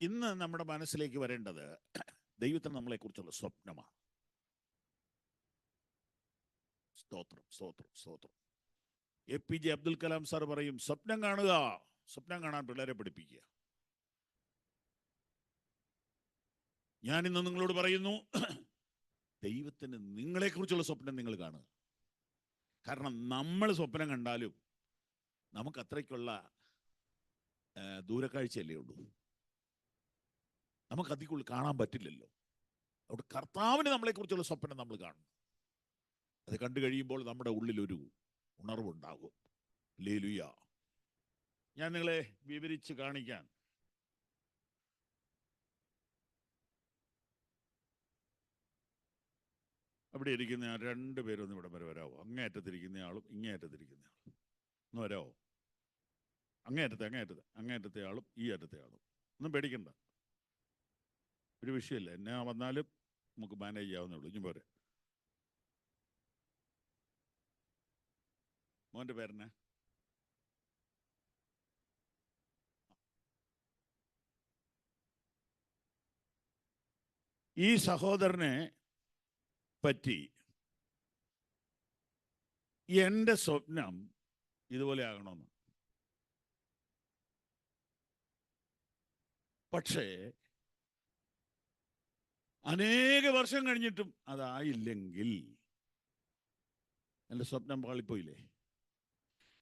ഇന്ന് നമ്മുടെ മനസ്സിലേക്ക് വരേണ്ടത് ദൈവത്തിന് നമ്മളെക്കുറിച്ചുള്ള സ്വപ്നമാണ്. സ്തോത്രം, സ്തോത്രം, സ്തോത്രം. APJ അബ്ദുൽ കലാം സാർ പറയും, സ്വപ്നം കാണുക, സ്വപ്നം കാണാൻ പിള്ളേരെ പഠിപ്പിക്കുക. ഞാനിന്ന് നിങ്ങളോട് പറയുന്നു, ദൈവത്തിന് നിങ്ങളെക്കുറിച്ചുള്ള സ്വപ്നം നിങ്ങൾ കാണുക. കാരണം നമ്മൾ സ്വപ്നം കണ്ടാലും നമുക്ക് അത്രയ്ക്കുള്ള ദൂരക്കാഴ്ചയല്ലേ ഉള്ളൂ, നമുക്ക് അതിക്കുള്ളിൽ കാണാൻ പറ്റില്ലല്ലോ. അതുകൊണ്ട് കർത്താവിന് നമ്മളെക്കുറിച്ചുള്ള സ്വപ്നം നമ്മൾ കാണും. അത് കണ്ടു കഴിയുമ്പോൾ നമ്മുടെ ഉള്ളിലൊരു ഉണർവുണ്ടാകും. ഹല്ലേലൂയ. ഞാൻ നിങ്ങളെ വിവരിച്ച് കാണിക്കാൻ അവിടെ ഇരിക്കുന്ന 2 പേരൊന്നും ഇവിടെ വരെ വരാവോ? അങ്ങേയറ്റത്തിരിക്കുന്ന ആളും ഇങ്ങേയറ്റത്തിരിക്കുന്ന ആളും ഒന്ന് വരാവോ? അങ്ങേയറ്റത്തെ ആളും ഈ അറ്റത്തെ ആളും. ഒന്നും പേടിക്കണ്ട, ഒരു വിഷയമില്ല. എന്നാ വന്നാലും നമുക്ക് മാനേജ് ചെയ്യാവുന്നേ ഉള്ളൂ. ഇനി പോരെ. മോൻ്റെ പേരെന്നാ? ഈ സഹോദരനെ പറ്റി എൻ്റെ സ്വപ്നം ഇതുപോലെ ആകണമെന്ന്. പക്ഷേ അനേക വർഷം കഴിഞ്ഞിട്ടും അതായില്ലെങ്കിൽ എൻ്റെ സ്വപ്നം പാളിപ്പോയില്ലേ?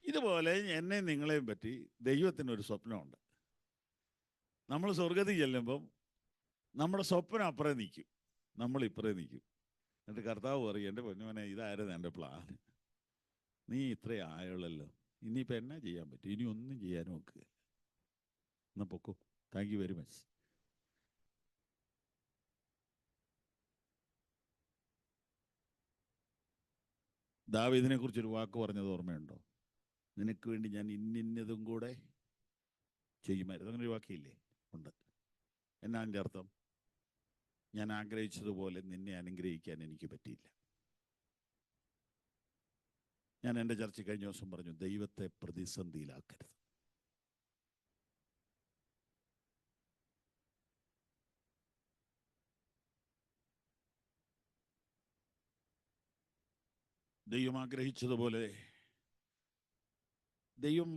ഇതുപോലെ എന്നെ നിങ്ങളെയും പറ്റി ദൈവത്തിനൊരു സ്വപ്നമുണ്ട്. നമ്മൾ സ്വർഗത്തിൽ ചെല്ലുമ്പം നമ്മുടെ സ്വപ്നം അപ്പുറേ നിൽക്കും, നമ്മൾ ഇപ്പുറേ നിൽക്കും. എന്നിട്ട് കർത്താവ് പറയും, എൻ്റെ പൊന്നുമോനെ, ഇതായിരുന്നു എൻ്റെ പ്ലാൻ, നീ ഇത്രേ ആയുള്ളല്ലോ, ഇനിയിപ്പോൾ എന്നാ ചെയ്യാൻ പറ്റും? ഇനി ഒന്നും ചെയ്യാൻ നോക്കുക, എന്നാൽ പൊക്കോ, താങ്ക് യു വെരി മച്ച്. ദാവീദിനെ കുറിച്ചൊരു വാക്ക് പറഞ്ഞത് ഓർമ്മയുണ്ടോ? നിനക്ക് വേണ്ടി ഞാൻ ഇന്നിന്നതും കൂടെ ചെയ്യുമായിരുന്നു. അങ്ങനെ ഒരു വാക്കില്ലേ? ഉണ്ട്. എന്നാ അതിൻ്റെ അർത്ഥം? ഞാൻ ആഗ്രഹിച്ചതുപോലെ നിന്നെ അനുഗ്രഹിക്കാൻ എനിക്ക് പറ്റിയില്ല. ഞാൻ എൻ്റെ ചർച്ച കഴിഞ്ഞ ദിവസം പറഞ്ഞു, ദൈവത്തെ പ്രതിസന്ധിയിലാക്കരുത്. ദൈവം ആഗ്രഹിച്ചതുപോലെ ദൈവം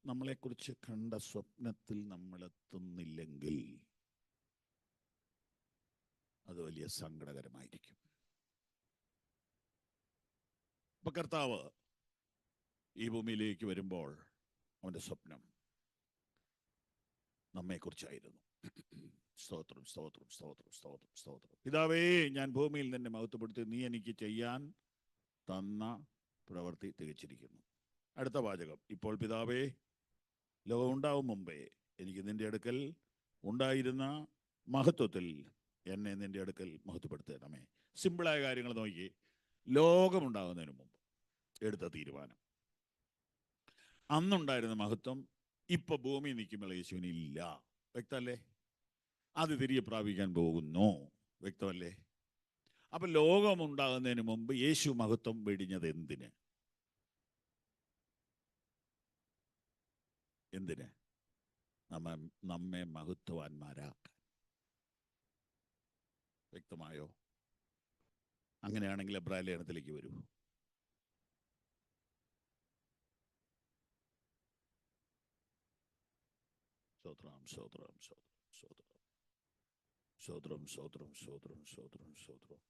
നമ്മളെക്കുറിച്ച് കണ്ട സ്വപ്നത്തിൽ നമ്മളെത്തുന്നില്ലെങ്കിൽ അത് വലിയ സങ്കടകരമായിരിക്കും. ഇപ്പൊ കർത്താവ് ഈ ഭൂമിയിലേക്ക് വരുമ്പോൾ അവൻ്റെ സ്വപ്നം നമ്മെക്കുറിച്ചായിരുന്നു. സ്തോത്രം, സ്തോത്രം, സ്തോത്രം, സ്തോത്രം, സ്തോത്രം. പിതാവേ, ഞാൻ ഭൂമിയിൽ നിന്നെ മഹത്വപ്പെടുത്തി, നീ എനിക്ക് ചെയ്യാൻ തന്ന പ്രവൃത്തി തികച്ചിരിക്കുന്നു. അടുത്ത വാചകം, ഇപ്പോൾ പിതാവേ, ലോകം ഉണ്ടാവും മുമ്പേ എനിക്ക് നിന്റെ അടുക്കൽ ഉണ്ടായിരുന്ന മഹത്വത്തിൽ എന്നെ നിന്റെ അടുക്കൽ മഹത്വപ്പെടുത്തണമേ. സിമ്പിളായ കാര്യങ്ങൾ നോക്കി. ലോകമുണ്ടാകുന്നതിന് മുമ്പ് എടുത്ത തീരുമാനം, അന്നുണ്ടായിരുന്ന മഹത്വം ഇപ്പൊ ഭൂമി നിൽക്കുമ്പോൾ യേശുവിന് ഇല്ല. വ്യക്തമല്ലേ? അത് തിരികെ പ്രാപിക്കാൻ പോകുന്നു. വ്യക്തമല്ലേ? അപ്പൊ ലോകമുണ്ടാകുന്നതിന് മുമ്പ് യേശു മഹത്വം വെടിഞ്ഞത് എന്തിന്? നമ്മെ മഹത്വവാന്മാരാക്കാൻ. വ്യക്തമായോ? അങ്ങനെയാണെങ്കിൽ എബ്രായ ലേഖനത്തിലേക്ക് വരൂ. സ്തോത്രം, സ്തോത്രം, സ്തോത്രം, സ്തോത്രം, സ്തോത്രം, സ്തോത്രം, സ്തോത്രം, സ്തോത്രം, സ്തോത്രം.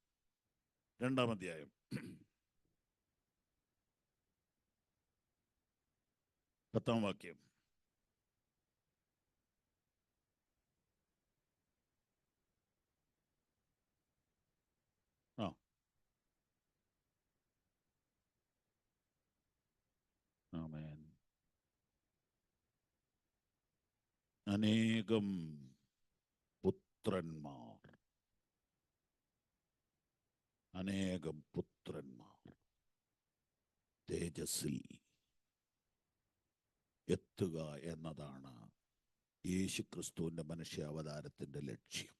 2-ാം അധ്യായം 10-ാം വാക്യം. ആ, ആമേൻ. അനേകം പുത്രന്മാർ, അനേകം പുത്രന്മാർ തേജസ്സിൽ എത്തുക എന്നതാണ് യേശുക്രിസ്തുവിൻ്റെ മനുഷ്യാവതാരത്തിൻ്റെ ലക്ഷ്യം.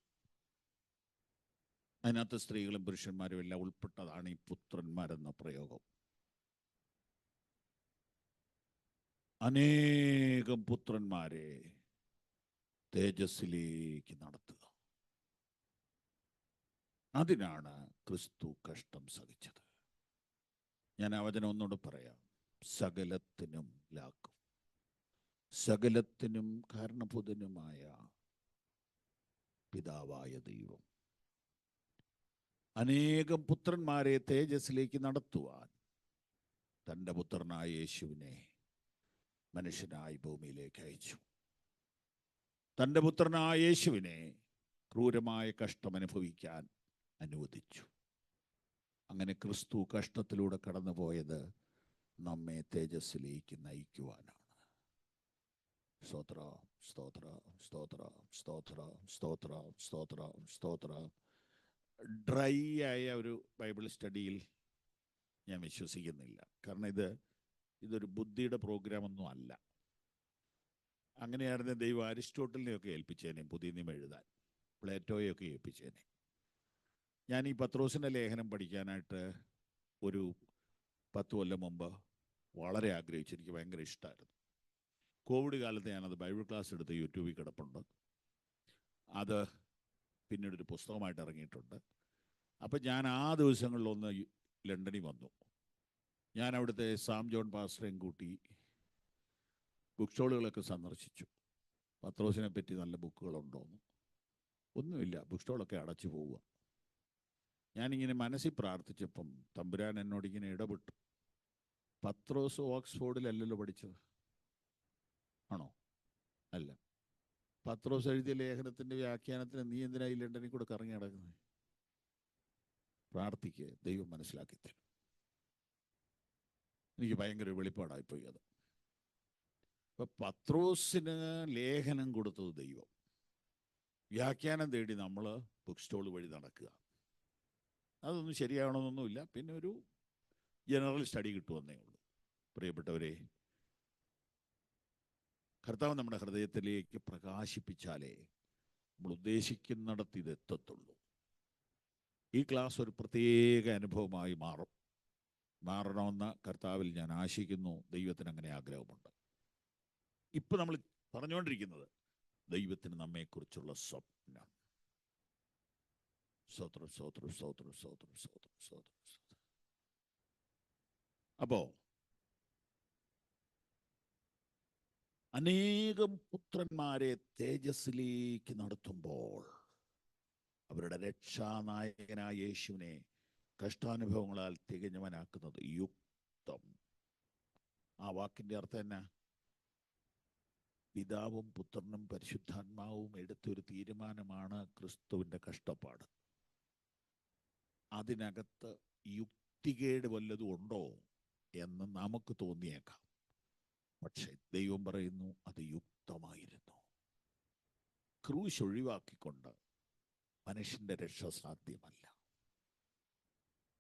അതിനകത്ത് സ്ത്രീകളും പുരുഷന്മാരും എല്ലാം ഉൾപ്പെട്ടതാണ് ഈ പുത്രന്മാരെന്ന പ്രയോഗം. അനേകം പുത്രന്മാരെ തേജസ്സിലേക്ക് നടത്തുക. അതിനാണ് ക്രിസ്തു കഷ്ടം സഹിച്ചത്. ഞാൻ ആ വചനം ഒന്നുകൂടെ പറയാം. സകലത്തിനും ലാക്കും, സകലത്തിനും കാരണഭൂതനുമായ പിതാവായ ദൈവം അനേകം പുത്രന്മാരെ തേജസ്സിലേക്ക് നടത്തുവാൻ തൻ്റെ പുത്രനായ യേശുവിനെ മനുഷ്യനായി ഭൂമിയിലേക്ക് അയച്ചു. തൻ്റെ പുത്രനായ യേശുവിനെ ക്രൂരമായ കഷ്ടം അനുഭവിക്കാൻ അനുവദിച്ചു. അങ്ങനെ ക്രിസ്തു കഷ്ടത്തിലൂടെ കടന്നുപോയത് നമ്മെ തേജസ്സിലേക്ക് നയിക്കുവാനാണ്. സ്തോത്ര സ്തോത്ര സ്തോത്ര സ്തോത്ര സ്തോത്ര സ്തോത്ര സ്തോത്ര. ഡ്രൈ ആയ ഒരു ബൈബിൾ സ്റ്റഡിയിൽ ഞാൻ വിശ്വസിക്കുന്നില്ല. കാരണം ഇതൊരു ബുദ്ധിയുടെ പ്രോഗ്രാമൊന്നും അല്ല. അങ്ങനെയായിരുന്നു ദൈവം അരിസ്റ്റോട്ടലിനെയൊക്കെ ഏൽപ്പിച്ചേനെ പുതിയ നിയമം എഴുതാൻ, പ്ലേറ്റോയൊക്കെ ഏൽപ്പിച്ചേനെ. ഞാൻ ഈ പത്രോസിൻ്റെ ലേഖനം പഠിക്കാനായിട്ട് ഒരു 10 കൊല്ലം മുമ്പ് വളരെ ആഗ്രഹിച്ചു. എനിക്ക് ഭയങ്കര ഇഷ്ടമായിരുന്നു. കോവിഡ് കാലത്ത് ഞാനത് ബൈബിൾ ക്ലാസ് എടുത്ത് യൂട്യൂബിൽ കിടപ്പുണ്ട്. അത് പിന്നീടൊരു പുസ്തകമായിട്ട് ഇറങ്ങിയിട്ടുണ്ട്. അപ്പം ഞാൻ ആ ദിവസങ്ങളിലൊന്ന് ലണ്ടനിൽ വന്നു. ഞാൻ അവിടുത്തെ സാം ജോൺ പാസ്റ്ററേയും കൂട്ടി ബുക്ക് സ്റ്റോളുകളൊക്കെ സന്ദർശിച്ചു. പത്രോസിനെ പറ്റി നല്ല ബുക്കുകളുണ്ടോയെന്ന്. ഒന്നുമില്ല, ബുക്ക് സ്റ്റോളൊക്കെ അടച്ചു പോവുക. ഞാനിങ്ങനെ മനസ്സിൽ പ്രാർത്ഥിച്ചപ്പം തമ്പുരാൻ എന്നോടിങ്ങനെ ഇടപെട്ടു. പത്രോസ് ഓക്സ്ഫോർഡിലല്ലല്ലോ പഠിച്ചത്, ആണോ? അല്ല. പത്രോസ് എഴുതിയ ലേഖനത്തിൻ്റെ വ്യാഖ്യാനത്തിന് നീ എന്തിനായി ലണ്ടനിൽ കൂടെ കറങ്ങി നടക്കുന്നത്? പ്രാർത്ഥിക്കുക, ദൈവം മനസ്സിലാക്കി തരും. എനിക്ക് ഭയങ്കര വെളിപ്പാടായിപ്പോയി അത്. അപ്പം പത്രോസിന് ലേഖനം കൊടുത്തത് ദൈവം. വ്യാഖ്യാനം തേടി നമ്മൾ ബുക്ക് സ്റ്റോൾ വഴി നടക്കുക. അതൊന്നും ശരിയാവണമെന്നൊന്നുമില്ല. പിന്നെ ഒരു ജനറൽ സ്റ്റഡി കിട്ടുമെന്നേ ഉള്ളൂ. പ്രിയപ്പെട്ടവരെ, കർത്താവ് നമ്മുടെ ഹൃദയത്തിലേക്ക് പ്രകാശിപ്പിച്ചാലേ നമ്മൾ ഉദ്ദേശിക്കുന്നിടത്ത് ഇതെത്തത്തുള്ളൂ. ഈ ക്ലാസ് ഒരു പ്രത്യേക അനുഭവമായി മാറണമെന്ന് കർത്താവിൽ ഞാൻ ആശിക്കുന്നു. ദൈവത്തിന് അങ്ങനെ ആഗ്രഹമുണ്ട്. ഇപ്പം നമ്മൾ പറഞ്ഞുകൊണ്ടിരിക്കുന്നത് ദൈവത്തിന് നമ്മെക്കുറിച്ചുള്ള സ്വപ്നം. സ്തോത്രം സ്തോത്രം സ്തോത്രം സ്തോത്രം സ്തോത്രം സ്തോത്രം. അപ്പോ അനേകം പുത്രന്മാരെ തേജസ്സിലേക്ക് നടത്തുമ്പോൾ അവരുടെ രക്ഷാനായകനായ യേശുവിനെ കഷ്ടാനുഭവങ്ങളാൽ തികഞ്ഞവനാക്കുന്നത് യുക്തം. ആ വാക്കിൻ്റെ അർത്ഥം എന്നാ? പിതാവും പുത്രനും പരിശുദ്ധാത്മാവും എടുത്തൊരു തീരുമാനമാണ് ക്രിസ്തുവിൻ്റെ കഷ്ടപ്പാട്. അതിനകത്ത് യുക്തികേട് വല്ലതും ഉണ്ടോ എന്ന് നമുക്ക് തോന്നിയേക്കാം. പക്ഷെ ദൈവം പറയുന്നു അത് യുക്തമായിരുന്നു. ക്രൂശ് ഒഴിവാക്കിക്കൊണ്ട് മനുഷ്യൻ്റെ രക്ഷ സാധ്യമല്ല.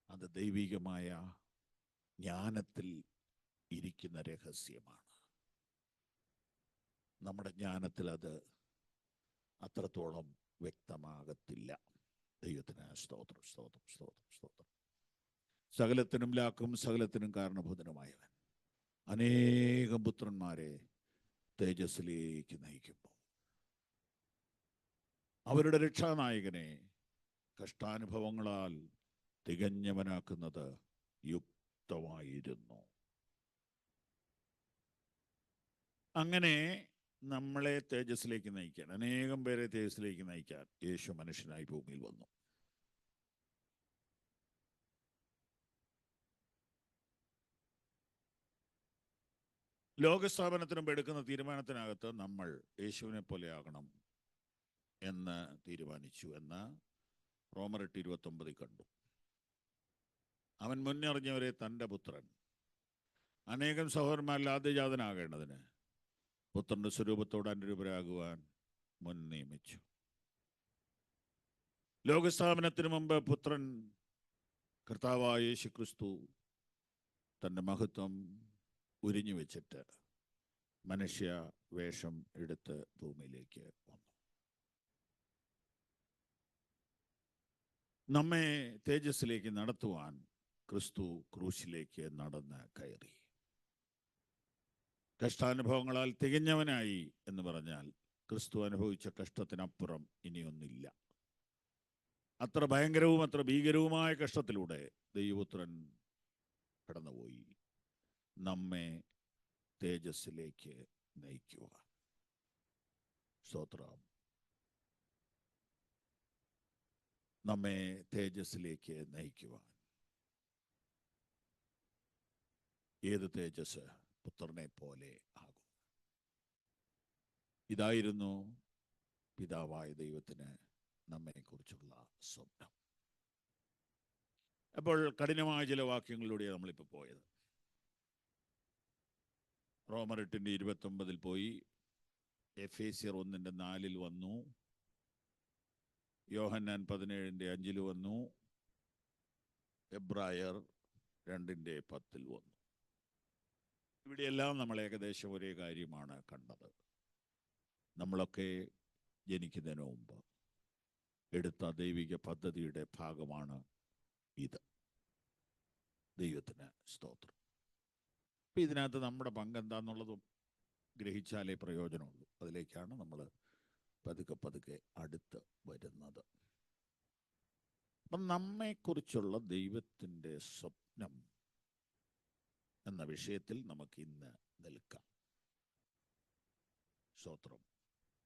അത് ദൈവികമായ ജ്ഞാനത്തിൽ ഇരിക്കുന്ന രഹസ്യമാണ്. നമ്മുടെ ജ്ഞാനത്തിൽ അത് അത്രത്തോളം വ്യക്തമാകത്തില്ല. ദൈവത്തിന് സ്തോത്രം സ്തോത്രം സ്തോത്രം സ്തോത്രം. സകലത്തിനും ലാക്കും സകലത്തിനും കാരണഭൂതനുമായവൻ അനേകം പുത്രന്മാരെ തേജസ്സിലേക്ക് നയിക്കുമ്പോൾ അവരുടെ രക്ഷാനായകനെ കഷ്ടാനുഭവങ്ങളാൽ തികഞ്ഞവനാക്കുന്നത് യുക്തമായിരുന്നു. അങ്ങനെ നമ്മളെ തേജസ്സിലേക്ക് നയിക്കാൻ, അനേകം പേരെ തേജസ്സിലേക്ക് നയിക്കാൻ യേശു മനുഷ്യനായി ഭൂമിയിൽ വന്നു. ലോകസ്ഥാപനത്തിന് മുമ്പ് എടുക്കുന്ന തീരുമാനത്തിനകത്ത് നമ്മൾ യേശുവിനെ പോലെ ആകണം എന്ന് തീരുമാനിച്ചു എന്ന് റോമർ 8:29 കണ്ടു. അവൻ മുന്നറിഞ്ഞവരെ തൻ്റെ പുത്രൻ അനേകം സഹോദരന്മാരിൽ ആദ്യജാതനാകേണ്ടതിന് പുത്രന്റെ സ്വരൂപത്തോട് അനുരൂപരാകുവാൻ മുൻ നിയമിച്ചു. ലോകസ്ഥാപനത്തിന് മുമ്പ് പുത്രൻ കർത്താവായ യേശു ക്രിസ്തു തൻ്റെ മഹത്വം ഉരിഞ്ഞു വെച്ചിട്ട് മനുഷ്യ വേഷം എടുത്ത് ഭൂമിയിലേക്ക് വന്നു. നമ്മെ തേജസ്സിലേക്ക് നടത്തുവാൻ ക്രിസ്തു ക്രൂശിലേക്ക് നടന്ന് കയറി. കഷ്ടാനുഭവങ്ങളാൽ തികഞ്ഞവനായി എന്ന് പറഞ്ഞാൽ ക്രിസ്തു അനുഭവിച്ച കഷ്ടത്തിനപ്പുറം ഇനിയൊന്നില്ല. അത്ര ഭയങ്കരവും അത്ര ഭീകരവുമായ കഷ്ടത്തിലൂടെ ദൈവപുത്രൻ കടന്നുപോയി നമ്മെ തേജസ്സിലേക്ക് നയിക്കുക. സ്തോത്രം. നമ്മെ തേജസ്സിലേക്ക് നയിക്കുവാൻ. ഏത് തേജസ്? പുത്രനെ പോലെ ആകും. ഇതായിരുന്നു പിതാവായ ദൈവത്തിന് നമ്മെക്കുറിച്ചുള്ള സ്വപ്നം. അപ്പോൾ കഠിനമായ ചില വാക്യങ്ങളിലൂടെ നമ്മളിപ്പോൾ പോയത്. റോമർ 8:29 പോയി, എഫേസ്യർ 1:4 വന്നു, യോഹന്നാൻ 17:5 വന്നു, എബ്രായർ 2:10 വന്നു. ഇവിടെയെല്ലാം നമ്മൾ ഏകദേശം ഒരേ കാര്യമാണ് കണ്ടത്. നമ്മളൊക്കെ ജനിക്കുന്നതിന് മുമ്പ് എടുത്ത ദൈവിക പദ്ധതിയുടെ ഭാഗമാണ് ഇത്. ദൈവത്തിന് സ്തോത്രം. അപ്പം ഇതിനകത്ത് നമ്മുടെ പങ്കെന്താന്നുള്ളതും ഗ്രഹിച്ചാലേ പ്രയോജനമുള്ളൂ. അതിലേക്കാണ് നമ്മൾ പതുക്കെ പതുക്കെ അടുത്ത് വരുന്നത്. അപ്പം നമ്മെക്കുറിച്ചുള്ള ദൈവത്തിൻ്റെ സ്വപ്നം എന്ന വിഷയത്തിൽ നമുക്ക് ഇന്ന് നിൽക്കാം. സ്തോത്രം.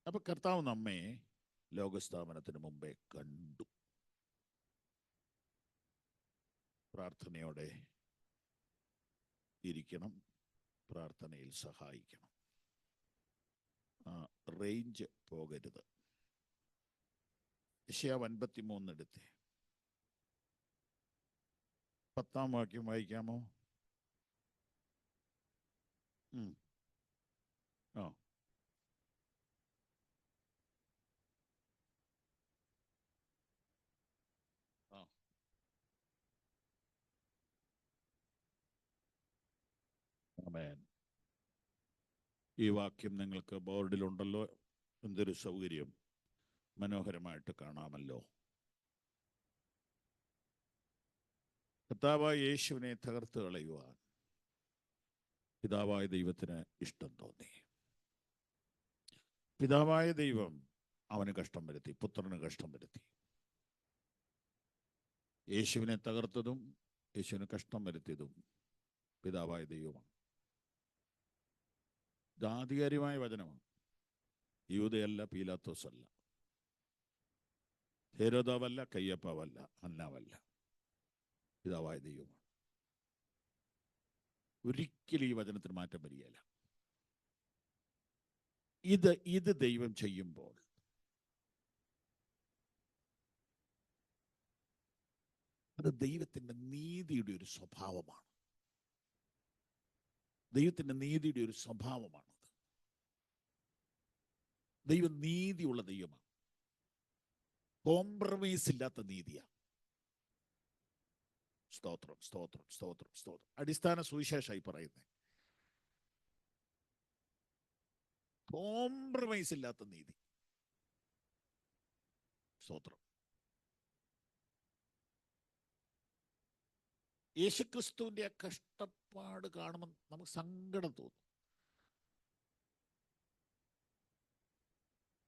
അപ്പം കർത്താവ് നമ്മെ ലോകസ്ഥാപനത്തിന് മുമ്പേ കണ്ടു. പ്രാർത്ഥനയോടെ ഇരിക്കണം, പ്രാർത്ഥനയിൽ സഹായിക്കണം. റേഞ്ച് പോകരുത്. യെശയ്യാവ് 53 എടുത്തേ. 10-ാം വാക്യം വായിക്കാമോ? ആ ആമേൻ. ഈ വാക്യം നിങ്ങൾക്ക് ബോർഡിലുണ്ടല്ലോ. എന്തൊരു സൗകര്യം, മനോഹരമായിട്ട് കാണാമല്ലോ. കർത്താവായ യേശുവിനെ തകർത്ത് കളയുവാൻ പിതാവായ ദൈവത്തിന് ഇഷ്ടം തോന്നി. പിതാവായ ദൈവം അവന് കഷ്ടം വരുത്തി, പുത്രന് കഷ്ടം വരുത്തി. യേശുവിനെ തകർത്തതും യേശുവിന് കഷ്ടം വരുത്തിയതും പിതാവായ ദൈവമാണ്. ഇത് ആധികാരികമായ വചനമാണ്. യൂദയല്ല, പീലാത്തോസല്ല, ഹെരോദാവല്ല, കയ്യപ്പാവല്ല, അന്നാവല്ല, പിതാവായ ദൈവമാണ്. ഒരിക്കലും ഈ വചനത്തിന് മാറ്റം വരികയില്ല. ഇത് ദൈവം ചെയ്യുമ്പോൾ അത് ദൈവത്തിൻ്റെ നീതിയുടെ ഒരു സ്വഭാവമാണ്. ദൈവത്തിൻ്റെ നീതിയുടെ ഒരു സ്വഭാവമാണത്. ദൈവം നീതിയുള്ള ദൈവമാണ്. കോംപ്രമൈസ് ഇല്ലാത്ത നീതിയാണ്. സ്തോത്രം, സ്തോത്രം, സ്തോത്രം, സ്തോത്രം. അടിസ്ഥാന സുവിശേഷമായി പറയുന്നത് കോംപ്രമൈസ് ഇല്ലാത്ത നീതി. സ്തോത്രം. യേശുക്രിസ്തുവിന്റെ ആ കഷ്ടപ്പാട് കാണുമ്പോൾ നമുക്ക് സങ്കടം തോന്നും.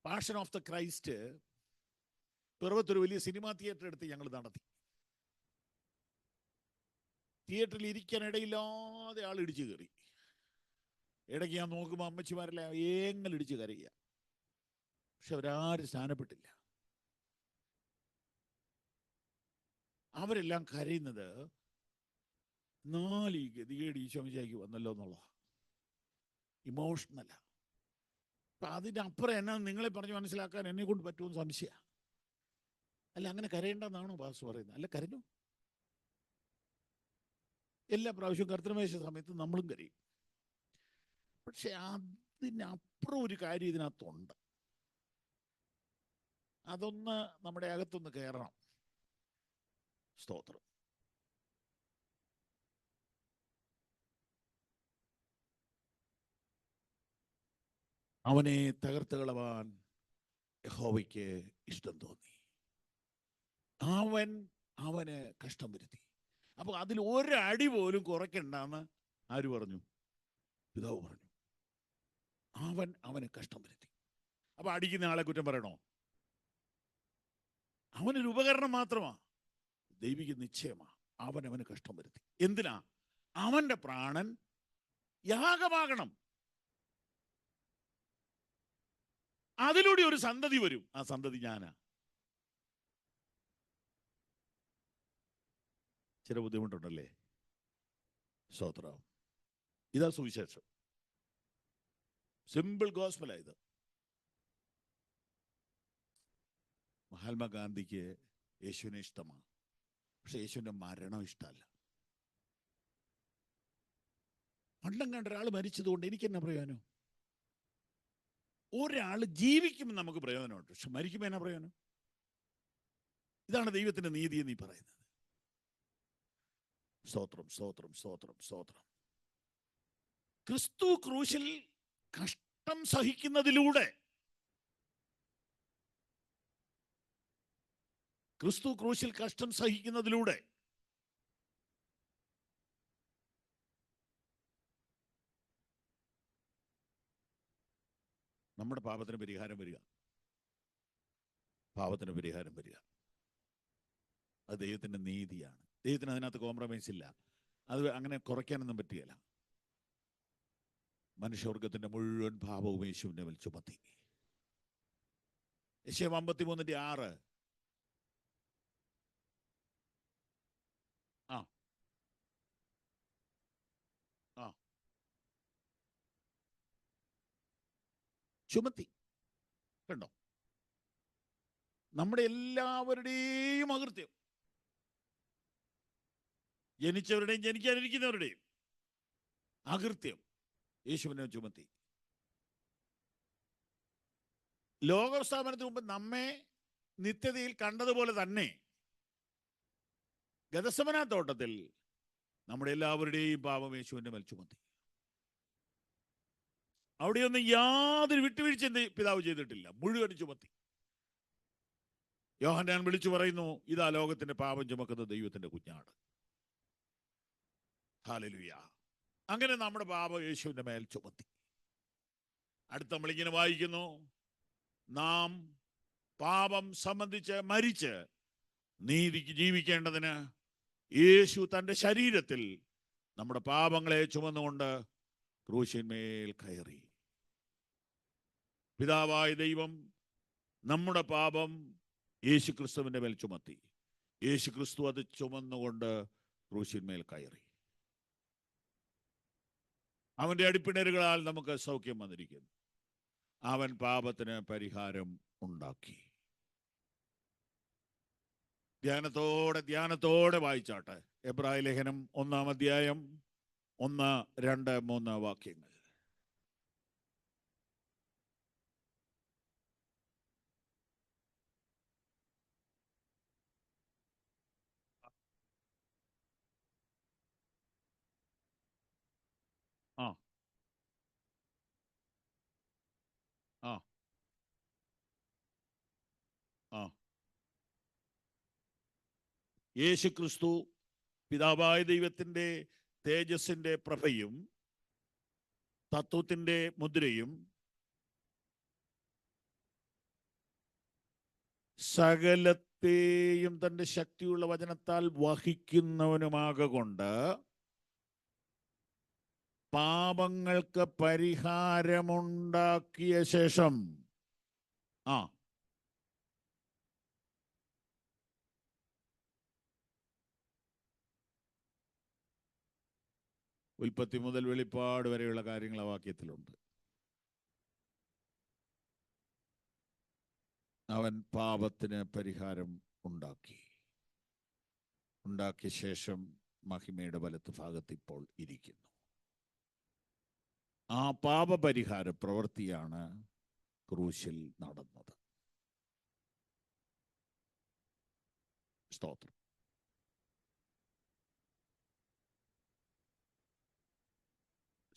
പാഷൻ ഓഫ് ദ ക്രൈസ്റ്റ് പിറവത്തൊരു വലിയ സിനിമാ തിയേറ്റർ എടുത്ത് ഞങ്ങൾ നടത്തി. തിയേറ്ററിൽ ഇരിക്കാൻ ഇടയില്ലാതെ ആൾ ഇടിച്ചു കയറി. ഇടയ്ക്ക് ഞാൻ നോക്കുമ്പോൾ അമ്മച്ചിമാരെല്ലാം ഏങ്ങലിടിച്ച് കരയുക. പക്ഷെ അവരാരും സ്ഥാനപ്പെട്ടില്ല. അവരെല്ലാം കരയുന്നത് 4 ഗതികേട് ഈശോമിശിഹായ്ക്ക് വന്നല്ലോ എന്നുള്ളതാണ്. ഇമോഷണലാ. അപ്പൊ അതിനപ്പുറം എന്നാ നിങ്ങളെ പറഞ്ഞ് മനസ്സിലാക്കാൻ എന്നെ കൊണ്ട് പറ്റുമെന്ന് സംശയ. അല്ല, അങ്ങനെ കരയേണ്ടെന്നാണോ പാസ് പറയുന്നത്? അല്ല, കരഞ്ഞു. എല്ലാ പ്രാവശ്യവും കർത്തൃമേശ സമയത്ത് നമ്മളും കരയും. പക്ഷെ അതിനപ്പുറം ഒരു കാര്യം ഇതിനകത്തുണ്ട്. അതൊന്ന് നമ്മുടെ അകത്തൊന്ന് കയറണം. സ്തോത്രം. അവനെ തകർത്ത് കളവാൻ യഹോവയ്ക്ക് ഇഷ്ടം തോന്നി. അവന് കഷ്ടം വരുത്തി. അപ്പൊ അതിൽ ഒരടി പോലും കുറയ്ക്കണ്ടെന്ന് ആര് പറഞ്ഞു? പിതാവ് പറഞ്ഞു. അവന് കഷ്ടം വരുത്തി. അപ്പൊ അടിക്കുന്ന ആളെ കുറ്റം പറയണോ? അവനൊരു ഉപകരണം മാത്രമാ, ദൈവിക നിശ്ചയമാ. അവന് കഷ്ടം വരുത്തി. എന്തിനാ? അവന്റെ പ്രാണൻ യാഗമാകണം. അതിലൂടെ ഒരു സന്തതി വരും. ആ സന്തതി ഞാനാ. ചില ബുദ്ധിമുട്ടുണ്ടല്ലേ? സ്തോത്രം. ഇതാ സുവിശേഷം. സിമ്പിൾ ഗോസ്പലാ ഇത്. മഹാത്മാഗാന്ധിക്ക് യേശുവിനെ ഇഷ്ടമാണ്, പക്ഷെ യേശുവിന്റെ മരണം ഇഷ്ടമല്ല. പണ്ടം കണ്ട ഒരാൾ മരിച്ചതുകൊണ്ട് എനിക്ക് എന്നാ പ്രയോജനം? ഒരാൾ ജീവിക്കുമ്പോൾ നമുക്ക് പ്രയോജനമുണ്ട്, പക്ഷെ മരിക്കുമ്പോൾ എന്നാ പ്രയോജനം? ഇതാണ് ദൈവത്തിന്റെ നീതി എന്ന് ഈ പറയുന്നത്. സ്തോത്രം, സ്തോത്രം, സ്തോത്രം, സ്തോത്രം. ക്രിസ്തു ക്രൂശിൽ കഷ്ടം സഹിക്കുന്നതിലൂടെ, നമ്മുടെ പാപത്തിന് പരിഹാരം വരിക. പാപത്തിന് പരിഹാരം വരിക. അത് ദൈവത്തിന്റെ നീതിയാണ്. ദൈവത്തിന് അതിനകത്ത് കോംപ്രമൈസ് ഇല്ല. അത് അങ്ങനെ കുറയ്ക്കാനൊന്നും പറ്റുകയില്ല. മനുഷ്യവർഗത്തിന്റെ മുഴുവൻ പാപവും യേശുവിന്റെ മേൽ ചുമത്തി. യെശയ്യാ 53:6. ആ ആ ചുമത്തി. കണ്ടോ? നമ്മുടെ എല്ലാവരുടെയും അകൃത്യം, ജനിച്ചവരുടെയും ജനിക്കാനിരിക്കുന്നവരുടെയും അകൃത്യം യേശുവിനെ ചുമത്തി. ലോകസ്ഥാപനത്തിന് മുമ്പ് നമ്മെ നിത്യതയിൽ കണ്ടതുപോലെ തന്നെ ഗെത്സമന തോട്ടത്തിൽ നമ്മുടെ എല്ലാവരുടെയും പാപം യേശുവിന്റെ മേൽ ചുമത്തി. അവിടെയൊന്നും യാതൊരു വിട്ടുവീഴ്ച പിതാവ് ചെയ്തിട്ടില്ല, മുഴുവൻ ചുമത്തി. യോഹന്നാൻ വിളിച്ചു പറയുന്നു, ഇതാ ലോകത്തിന്റെ പാപം ചുമക്കുന്ന ദൈവത്തിന്റെ കുഞ്ഞാട്. ഹല്ലേലൂയ. അങ്ങനെ നമ്മുടെ പാപം യേശുവിന്റെ മേൽ ചുമത്തി. അടുത്ത നമ്മളിങ്ങനെ വായിക്കുന്നു, നാം പാപം സംബന്ധിച്ച് മരിച്ച് നീതിക്ക് ജീവിക്കേണ്ടതിന് യേശു തൻ്റെ ശരീരത്തിൽ നമ്മുടെ പാപങ്ങളെ ചുമന്നുകൊണ്ട് ക്രൂശിന്മേൽ കയറി. പിതാവായ ദൈവം നമ്മുടെ പാപം യേശു ക്രിസ്തുവിന്റെ മേൽ ചുമത്തി. യേശു ക്രിസ്തു അത് ചുമന്നുകൊണ്ട് ക്രൂശിന്മേൽ കയറി. അവന്റെ അടിപ്പിണരുകളാൽ നമുക്ക് സൗഖ്യം വന്നിരിക്കുന്നു. അവൻ പാപത്തിന് പരിഹാരം ഉണ്ടാക്കി. ധ്യാനത്തോടെ വായിച്ചാട്ടെ. എബ്രായ ലേഖനം 1-ാം അധ്യായം 1, 2, 3 വാക്യങ്ങൾ. ആ ആ ആ യേശു ക്രിസ്തു പിതാവായ ദൈവത്തിന്റെ തേജസ്സിന്റെ പ്രഭയും തത്വത്തിന്റെ മുദ്രയും സകലത്തെയും തന്റെ ശക്തിയുള്ള വചനത്താൽ വഹിക്കുന്നവനുമാകൊണ്ട് പാപങ്ങൾക്ക് പരിഹാരമുണ്ടാക്കിയ ശേഷം ഉൽപ്പത്തി മുതൽ വെളിപ്പാട് വരെയുള്ള കാര്യങ്ങൾ ആ വാക്യത്തിലുണ്ട്. അവൻ പാപത്തിന് പരിഹാരം ഉണ്ടാക്കിയ ശേഷം മഹിമയുടെ വലത്ത് ഭാഗത്ത് ഇപ്പോൾ ഇരിക്കുന്നു. ആ പാപപരിഹാര പ്രവൃത്തിയാണ് ക്രൂശിൽ നടന്നത്. സ്തോത്രം.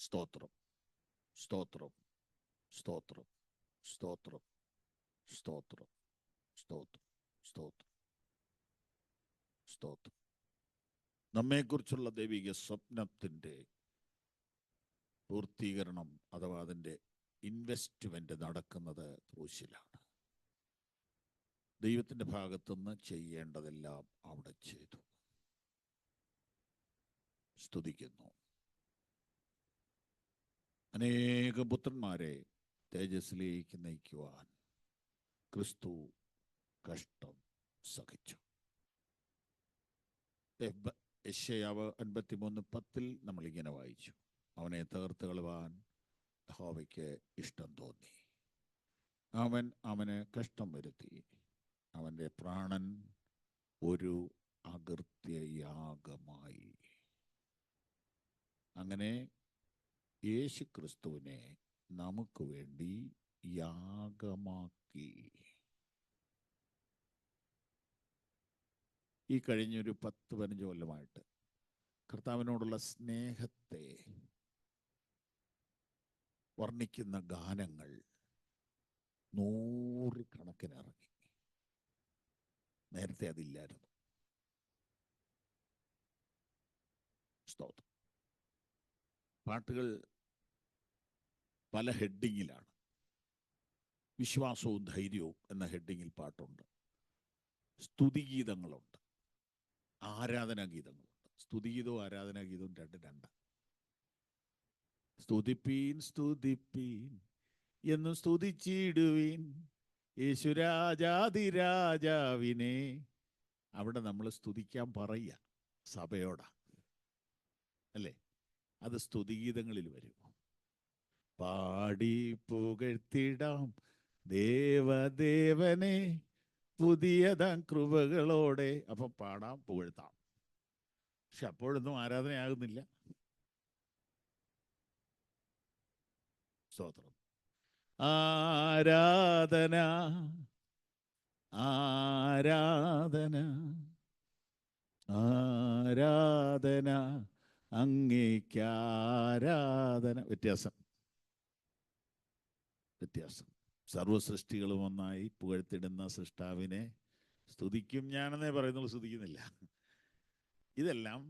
സ്തോത്രം, സ്തോത്രം, സ്തോത്രം, സ്തോത്രം, സ്തോത്രം, സ്തോത്രം, സ്തോത്രം, സ്തോത്രം. നമ്മെക്കുറിച്ചുള്ള ദൈവിക സ്വപ്നത്തിൻ്റെ പൂർത്തീകരണം അഥവാ അതിൻ്റെ ഇൻവെസ്റ്റ്മെന്റ് നടക്കുന്നത് ക്രൂശിലാണ്. ദൈവത്തിൻ്റെ ഭാഗത്തുനിന്ന് ചെയ്യേണ്ടതെല്ലാം അവിടെ ചെയ്തു. സ്തുതിക്കുന്നു. അനേക പുത്രന്മാരെ തേജസ്സിലേക്ക് നയിക്കുവാൻ ക്രിസ്തു കഷ്ടം സഹിച്ചു. യെശയ്യാവ് 53:10 നമ്മളിങ്ങനെ വായിച്ചു. അവനെ തകർത്ത് കളവാൻ യഹോവയ്ക്ക് ഇഷ്ടം തോന്നി. അവന് കഷ്ടം വരുത്തി. അവൻ്റെ പ്രാണൻ ഒരു അകൃത്യയാഗമായി. അങ്ങനെ യേശു ക്രിസ്തുവിനെ നമുക്ക് വേണ്ടി യാഗമാക്കി. ഈ കഴിഞ്ഞൊരു 10-15 കൊല്ലമായിട്ട് കർത്താവിനോടുള്ള സ്നേഹത്തെ വർണ്ണിക്കുന്ന ഗാനങ്ങൾ 100 കണക്കിനിറങ്ങി. നേരത്തെ അതില്ലായിരുന്നു. സ്തോത്രം. പാട്ടുകൾ പല ഹെഡിങ്ങിലാണ്. വിശ്വാസവും ധൈര്യവും എന്ന ഹെഡിങ്ങിൽ പാട്ടുണ്ട്. സ്തുതിഗീതങ്ങളുണ്ട്, ആരാധനാഗീതങ്ങളുണ്ട്. സ്തുതിഗീതവും ആരാധനാഗീതവും രണ്ട്. സ്തുതിപ്പീൻ സ്തുതിപ്പീൻ എന്നും സ്തുതിച്ചിടുവീൻ യേശുരാജാതിരാജാവിനെ. അവിടെ നമ്മൾ സ്തുതിക്കാൻ പറയുക സഭയോടാ, അല്ലേ? അത് സ്തുതിഗീതങ്ങളിൽ വരും. പാടി പുകഴ്ത്തിടാം ദേവദേവനെ പുതിയതാം കൃപകളോടെ. അപ്പം പാടാം, പുകഴ്ത്താം. പക്ഷെ അപ്പോഴൊന്നും ആരാധനയാകുന്നില്ല. സ്തോത്രം. ആരാധന ആരാധന ആരാധന അങ്ങേക്കാരാധന. വ്യത്യാസം. സർവസൃഷ്ടികളും ഒന്നായി പുകഴ്ത്തിടുന്ന സൃഷ്ടാവിനെ സ്തുതിക്കും ഞാനെന്നേ പറയുന്നുള്ളൂ, സ്തുതിക്കുന്നില്ല. ഇതെല്ലാം